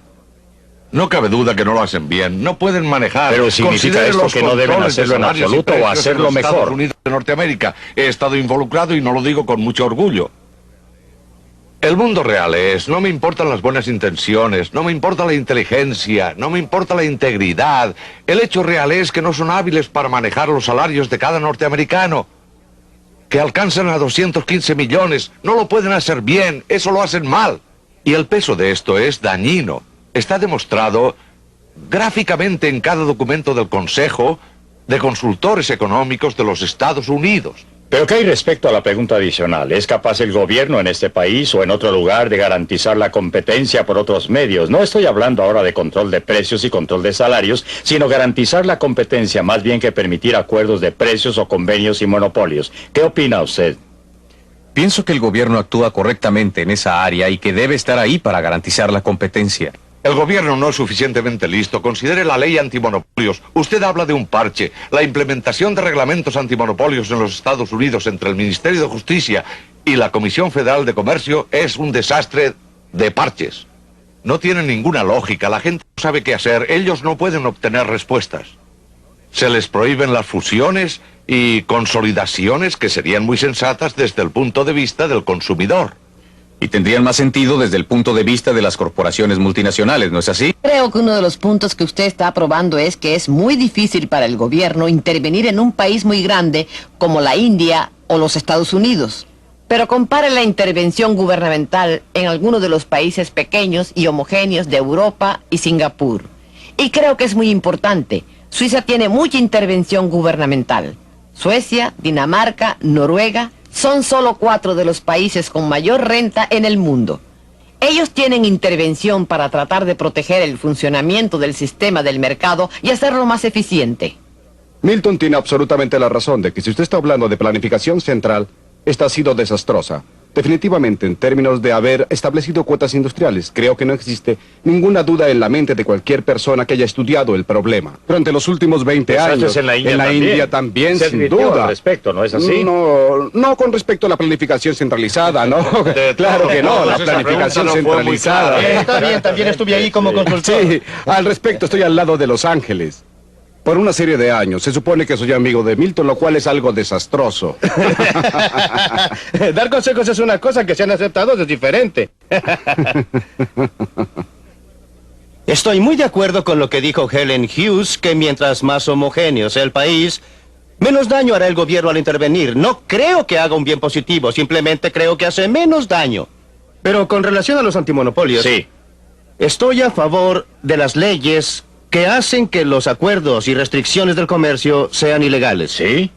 No cabe duda que no lo hacen bien. No pueden manejar. Pero significa Considere esto los que no deben controles de hacerlo en salarios y absoluto o precios hacerlo en los Estados mejor. Unidos de Norteamérica. He estado involucrado y no lo digo con mucho orgullo. El mundo real es, no me importan las buenas intenciones, no me importa la inteligencia, no me importa la integridad. El hecho real es que no son hábiles para manejar los salarios de cada norteamericano. Que alcanzan a 215 millones, no lo pueden hacer bien, eso lo hacen mal. Y el peso de esto es dañino. Está demostrado gráficamente en cada documento del Consejo de Consultores Económicos de los Estados Unidos. Pero ¿qué hay respecto a la pregunta adicional? ¿Es capaz el gobierno en este país o en otro lugar de garantizar la competencia por otros medios? No estoy hablando ahora de control de precios y control de salarios, sino garantizar la competencia más bien que permitir acuerdos de precios o convenios y monopolios. ¿Qué opina usted? Pienso que el gobierno actúa correctamente en esa área y que debe estar ahí para garantizar la competencia. El gobierno no es suficientemente listo. Considere la ley antimonopolios. Usted habla de un parche. La implementación de reglamentos antimonopolios en los Estados Unidos entre el Ministerio de Justicia y la Comisión Federal de Comercio es un desastre de parches. No tiene ninguna lógica. La gente no sabe qué hacer. Ellos no pueden obtener respuestas. Se les prohíben las fusiones y consolidaciones que serían muy sensatas desde el punto de vista del consumidor. Y tendrían más sentido desde el punto de vista de las corporaciones multinacionales, ¿no es así? Creo que uno de los puntos que usted está aprobando es que es muy difícil para el gobierno intervenir en un país muy grande como la India o los Estados Unidos. Pero compare la intervención gubernamental en algunos de los países pequeños y homogéneos de Europa y Singapur. Y creo que es muy importante. Suiza tiene mucha intervención gubernamental. Suecia, Dinamarca, Noruega son solo 4 de los países con mayor renta en el mundo. Ellos tienen intervención para tratar de proteger el funcionamiento del sistema del mercado y hacerlo más eficiente. Milton tiene absolutamente la razón de que si usted está hablando de planificación central, esta ha sido desastrosa. Definitivamente, en términos de haber establecido cuotas industriales, creo que no existe ninguna duda en la mente de cualquier persona que haya estudiado el problema. Durante los últimos 20 Pues años, antes en la India también, sin advirtió duda. al respecto, ¿no es así? No con respecto a la planificación centralizada, ¿no? Claro que no, la planificación centralizada. Está bien, también estuve ahí como consultor. Sí, al respecto estoy al lado de Los Ángeles. Por una serie de años. Se supone que soy amigo de Milton, lo cual es algo desastroso. Dar consejos es una cosa, que sean aceptados es diferente. Estoy muy de acuerdo con lo que dijo Helen Hughes, que mientras más homogéneo sea el país, menos daño hará el gobierno al intervenir. No creo que haga un bien positivo, simplemente creo que hace menos daño. Pero con relación a los antimonopolios... Sí. Estoy a favor de las leyes que hacen que los acuerdos y restricciones del comercio sean ilegales. ¿Sí?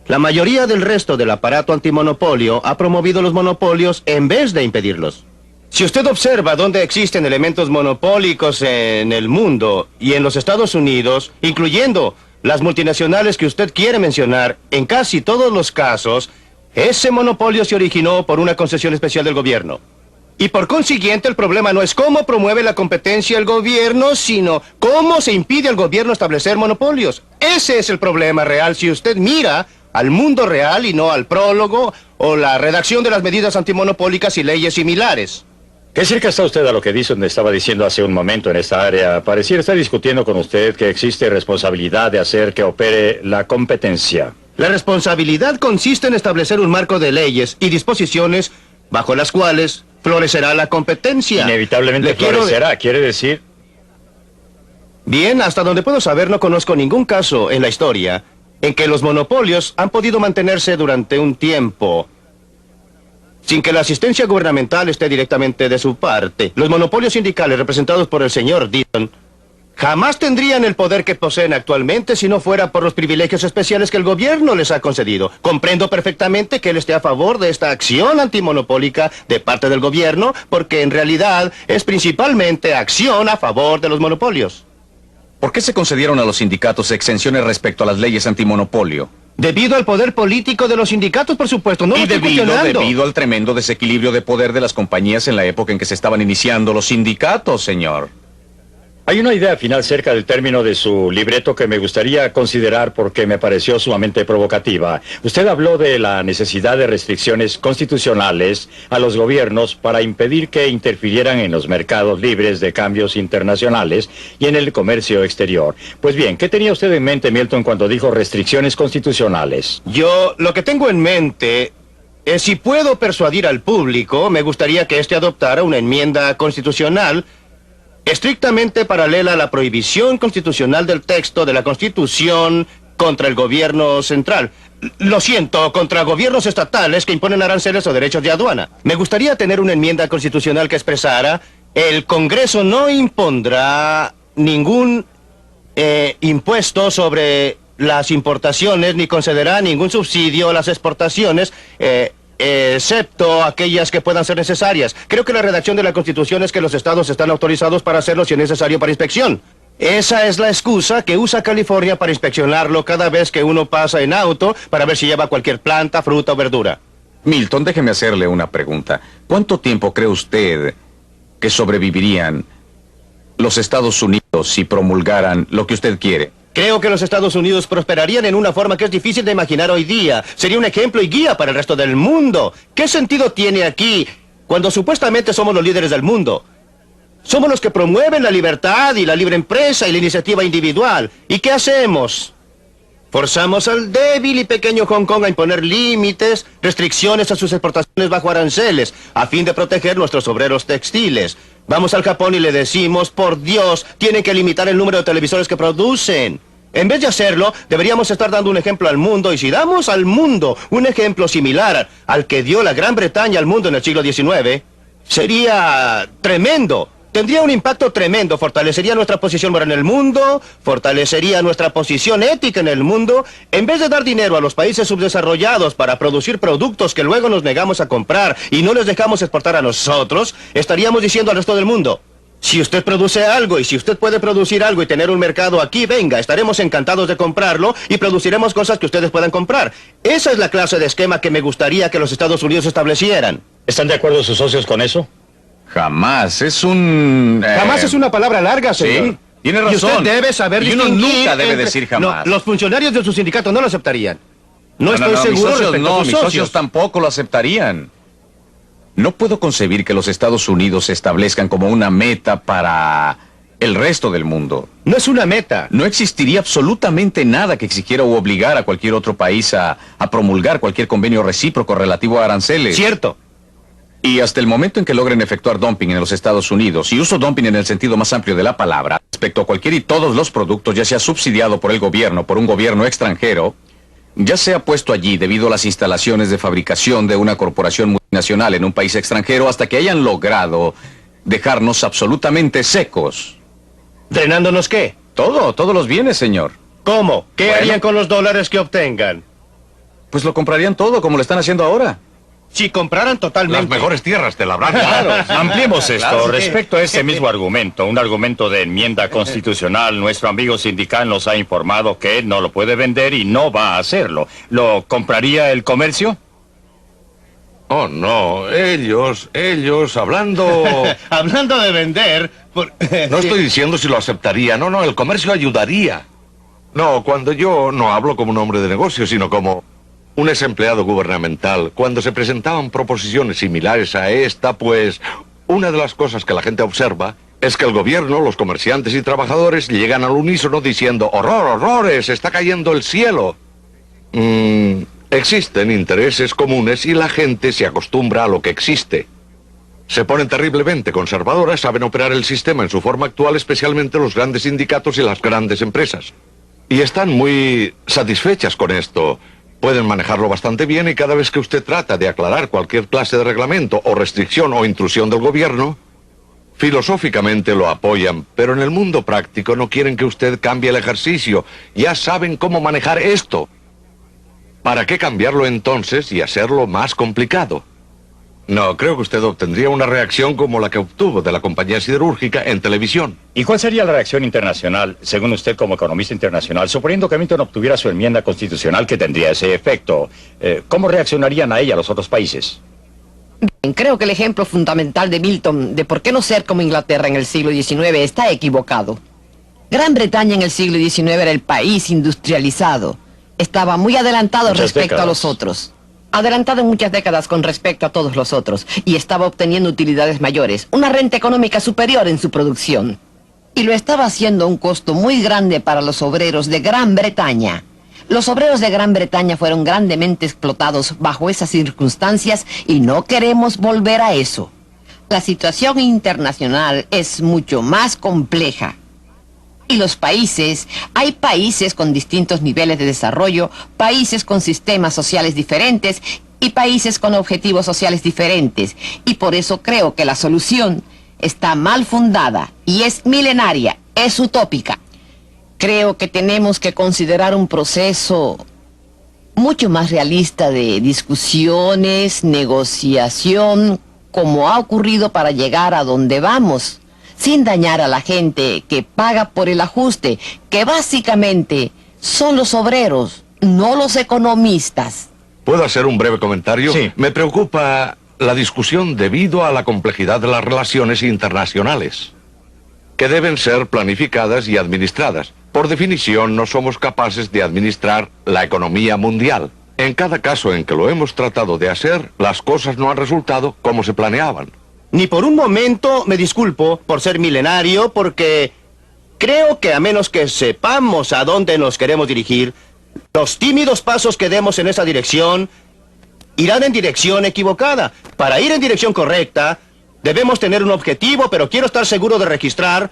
La mayoría del resto del aparato antimonopolio ha promovido los monopolios en vez de impedirlos. Si usted observa dónde existen elementos monopólicos en el mundo y en los Estados Unidos, incluyendo las multinacionales que usted quiere mencionar, en casi todos los casos, ese monopolio se originó por una concesión especial del gobierno. Y por consiguiente, el problema no es cómo promueve la competencia el gobierno, sino cómo se impide al gobierno establecer monopolios. Ese es el problema real si usted mira al mundo real y no al prólogo o la redacción de las medidas antimonopólicas y leyes similares. ¿Qué cerca está usted a lo que Dixon estaba diciendo hace un momento en esta área? Pareciera estar discutiendo con usted que existe responsabilidad de hacer que opere la competencia. La responsabilidad consiste en establecer un marco de leyes y disposiciones bajo las cuales florecerá la competencia. Inevitablemente florecerá, quiere decir... Bien, hasta donde puedo saber, no conozco ningún caso en la historia en que los monopolios han podido mantenerse durante un tiempo sin que la asistencia gubernamental esté directamente de su parte. Los monopolios sindicales representados por el señor Dixon jamás tendrían el poder que poseen actualmente si no fuera por los privilegios especiales que el gobierno les ha concedido. Comprendo perfectamente que él esté a favor de esta acción antimonopólica de parte del gobierno, porque en realidad es principalmente acción a favor de los monopolios. ¿Por qué se concedieron a los sindicatos exenciones respecto a las leyes antimonopolio? Debido al poder político de los sindicatos, por supuesto, no lo estoy cuestionando. Debido al tremendo desequilibrio de poder de las compañías en la época en que se estaban iniciando los sindicatos, señor. Hay una idea final cerca del término de su libreto que me gustaría considerar porque me pareció sumamente provocativa. Usted habló de la necesidad de restricciones constitucionales a los gobiernos para impedir que interfirieran en los mercados libres de cambios internacionales y en el comercio exterior. Pues bien, ¿qué tenía usted en mente, Milton, cuando dijo restricciones constitucionales? Yo lo que tengo en mente es si puedo persuadir al público, me gustaría que éste adoptara una enmienda constitucional estrictamente paralela a la prohibición constitucional del texto de la Constitución contra el gobierno central. Lo siento, contra gobiernos estatales que imponen aranceles o derechos de aduana. Me gustaría tener una enmienda constitucional que expresara: el Congreso no impondrá ningún impuesto sobre las importaciones ni concederá ningún subsidio a las exportaciones, excepto aquellas que puedan ser necesarias. Creo que la redacción de la Constitución es que los estados están autorizados para hacerlo si es necesario para inspección. Esa es la excusa que usa California para inspeccionarlo cada vez que uno pasa en auto para ver si lleva cualquier planta, fruta o verdura. Milton, déjeme hacerle una pregunta. ¿Cuánto tiempo cree usted que sobrevivirían los Estados Unidos si promulgaran lo que usted quiere? Creo que los Estados Unidos prosperarían en una forma que es difícil de imaginar hoy día. Sería un ejemplo y guía para el resto del mundo. ¿Qué sentido tiene aquí cuando supuestamente somos los líderes del mundo? Somos los que promueven la libertad y la libre empresa y la iniciativa individual. ¿Y qué hacemos? Forzamos al débil y pequeño Hong Kong a imponer límites, restricciones a sus exportaciones bajo aranceles, a fin de proteger nuestros obreros textiles. Vamos al Japón y le decimos: por Dios, tienen que limitar el número de televisores que producen. En vez de hacerlo, deberíamos estar dando un ejemplo al mundo, y si damos al mundo un ejemplo similar al que dio la Gran Bretaña al mundo en el siglo XIX, sería tremendo. Tendría un impacto tremendo, fortalecería nuestra posición moral en el mundo, fortalecería nuestra posición ética en el mundo. En vez de dar dinero a los países subdesarrollados para producir productos que luego nos negamos a comprar y no les dejamos exportar a nosotros, estaríamos diciendo al resto del mundo: Si usted produce algo y si usted puede producir algo y tener un mercado aquí, venga, estaremos encantados de comprarlo y produciremos cosas que ustedes puedan comprar. Esa es la clase de esquema que me gustaría que los Estados Unidos establecieran. ¿Están de acuerdo sus socios con eso? Jamás, es un... Jamás es una palabra larga, señor. Sí, tiene razón. Y usted debe saber Y uno distinguir nunca debe entre- decir jamás. No, los funcionarios de su sindicato no lo aceptarían. No estoy seguro mis socios, respecto a sus mis socios. socios tampoco lo aceptarían. No puedo concebir que los Estados Unidos se establezcan como una meta para el resto del mundo. No es una meta. No existiría absolutamente nada que exigiera u obligara a cualquier otro país a promulgar cualquier convenio recíproco relativo a aranceles. Cierto. Y hasta el momento en que logren efectuar dumping en los Estados Unidos, y uso dumping en el sentido más amplio de la palabra, respecto a cualquier y todos los productos, ya sea subsidiado por el gobierno, por un gobierno extranjero, ya sea puesto allí debido a las instalaciones de fabricación de una corporación multinacional en un país extranjero, hasta que hayan logrado dejarnos absolutamente secos. ¿Drenándonos qué? Todos los bienes, señor. ¿Cómo? ¿Qué Bueno. harían con los dólares que obtengan? Pues lo comprarían todo, como lo están haciendo ahora. Si compraran totalmente. Las mejores tierras te labrarán. Claro, ampliemos esto. Claro, sí. Respecto a ese mismo argumento, un argumento de enmienda constitucional, nuestro amigo sindical nos ha informado que él no lo puede vender y no va a hacerlo. ¿Lo compraría el comercio? Oh, no, ellos, hablando... Hablando de vender... No estoy diciendo si lo aceptaría, no, el comercio ayudaría. No, cuando yo no hablo como un hombre de negocio, sino como un ex empleado gubernamental, cuando se presentaban proposiciones similares a esta, pues una de las cosas que la gente observa es que el gobierno, los comerciantes y trabajadores llegan al unísono diciendo ¡horror, horrores! ¡Está cayendo el cielo! Existen intereses comunes y la gente se acostumbra a lo que existe. Se ponen terriblemente conservadoras, saben operar el sistema en su forma actual, especialmente los grandes sindicatos y las grandes empresas. Y están muy satisfechas con esto. Pueden manejarlo bastante bien y cada vez que usted trata de aclarar cualquier clase de reglamento o restricción o intrusión del gobierno, filosóficamente lo apoyan, pero en el mundo práctico no quieren que usted cambie el ejercicio. Ya saben cómo manejar esto. ¿Para qué cambiarlo entonces y hacerlo más complicado? No, creo que usted obtendría una reacción como la que obtuvo de la compañía siderúrgica en televisión. ¿Y cuál sería la reacción internacional, según usted como economista internacional, suponiendo que Milton obtuviera su enmienda constitucional que tendría ese efecto? ¿Cómo reaccionarían a ella los otros países? Bien, creo que el ejemplo fundamental de Milton de por qué no ser como Inglaterra en el siglo XIX está equivocado. Gran Bretaña en el siglo XIX era el país industrializado. Estaba muy adelantado Muchas respecto a décadas. los otros. Adelantado en muchas décadas con respecto a todos los otros. Y estaba obteniendo utilidades mayores, una renta económica superior en su producción. Y lo estaba haciendo a un costo muy grande para los obreros de Gran Bretaña. Los obreros de Gran Bretaña fueron grandemente explotados bajo esas circunstancias y no queremos volver a eso. La situación internacional es mucho más compleja. Y los países, hay países con distintos niveles de desarrollo, países con sistemas sociales diferentes y países con objetivos sociales diferentes. Y por eso creo que la solución está mal fundada y es milenaria, es utópica. Creo que tenemos que considerar un proceso mucho más realista de discusiones, negociación, como ha ocurrido para llegar a donde vamos, sin dañar a la gente que paga por el ajuste, que básicamente son los obreros, no los economistas. ¿Puedo hacer un breve comentario? Sí. Me preocupa la discusión debido a la complejidad de las relaciones internacionales, que deben ser planificadas y administradas. Por definición, no somos capaces de administrar la economía mundial. En cada caso en que lo hemos tratado de hacer, las cosas no han resultado como se planeaban. Ni por un momento me disculpo por ser milenario, porque creo que a menos que sepamos a dónde nos queremos dirigir, los tímidos pasos que demos en esa dirección irán en dirección equivocada. Para ir en dirección correcta, debemos tener un objetivo, pero quiero estar seguro de registrar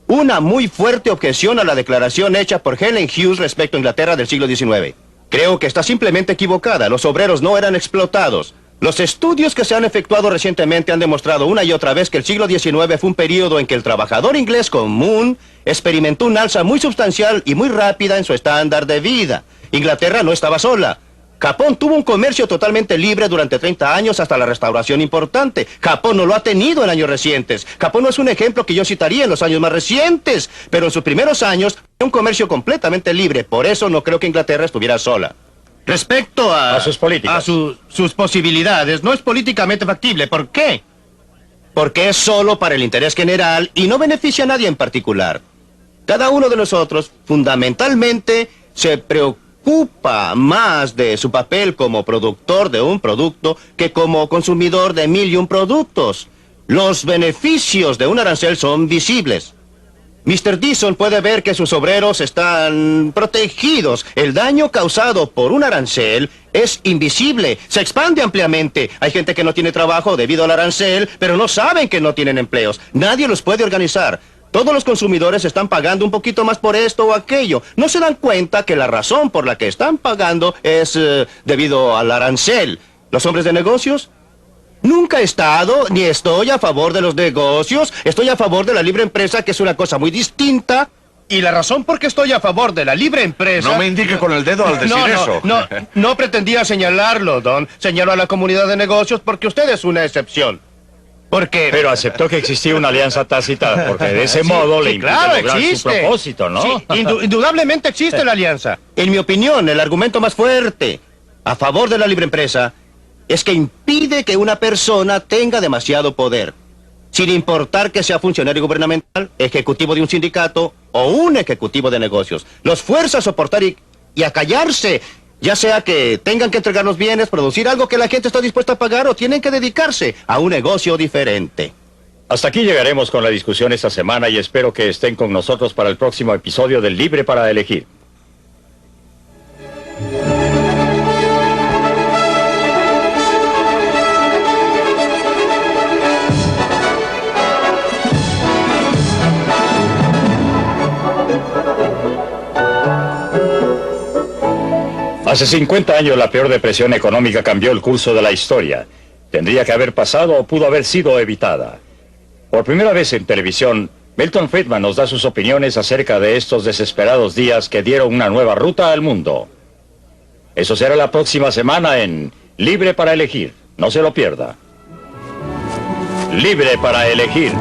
una muy fuerte objeción a la declaración hecha por Helen Hughes respecto a Inglaterra del siglo XIX. Creo que está simplemente equivocada. Los obreros no eran explotados. Los estudios que se han efectuado recientemente han demostrado una y otra vez que el siglo XIX fue un periodo en que el trabajador inglés común experimentó un alza muy sustancial y muy rápida en su estándar de vida. Inglaterra no estaba sola. Japón tuvo un comercio totalmente libre durante 30 años hasta la restauración importante. Japón no lo ha tenido en años recientes. Japón no es un ejemplo que yo citaría en los años más recientes, pero en sus primeros años fue un comercio completamente libre. Por eso no creo que Inglaterra estuviera sola. Respecto a sus políticas. A sus posibilidades, no es políticamente factible. ¿Por qué? Porque es solo para el interés general y no beneficia a nadie en particular. Cada uno de nosotros, fundamentalmente, se preocupa más de su papel como productor de un producto que como consumidor de 1001 productos. Los beneficios de un arancel son visibles. Mr. Dixon puede ver que sus obreros están protegidos. El daño causado por un arancel es invisible, se expande ampliamente. Hay gente que no tiene trabajo debido al arancel, pero no saben que no tienen empleos. Nadie los puede organizar. Todos los consumidores están pagando un poquito más por esto o aquello. No se dan cuenta que la razón por la que están pagando es debido al arancel. ¿Los hombres de negocios? Nunca he estado ni estoy a favor de los negocios. Estoy a favor de la libre empresa, que es una cosa muy distinta. Y la razón por qué estoy a favor de la libre empresa... No me indique con el dedo al decir eso. No pretendía señalarlo, Don. Señalo a la comunidad de negocios porque usted es una excepción. Porque... Pero aceptó que existía una alianza tácita, porque de ese modo le impide lograr su propósito, ¿no? Sí, indudablemente existe la alianza. En mi opinión, el argumento más fuerte a favor de la libre empresa es que impide que una persona tenga demasiado poder, sin importar que sea funcionario gubernamental, ejecutivo de un sindicato o un ejecutivo de negocios. Los fuerza a soportar y a callarse, ya sea que tengan que entregar los bienes, producir algo que la gente está dispuesta a pagar o tienen que dedicarse a un negocio diferente. Hasta aquí llegaremos con la discusión esta semana y espero que estén con nosotros para el próximo episodio del Libre para Elegir. Hace 50 años la peor depresión económica cambió el curso de la historia. Tendría que haber pasado o pudo haber sido evitada. Por primera vez en televisión, Milton Friedman nos da sus opiniones acerca de estos desesperados días que dieron una nueva ruta al mundo. Eso será la próxima semana en Libre para Elegir. No se lo pierda. Libre para Elegir.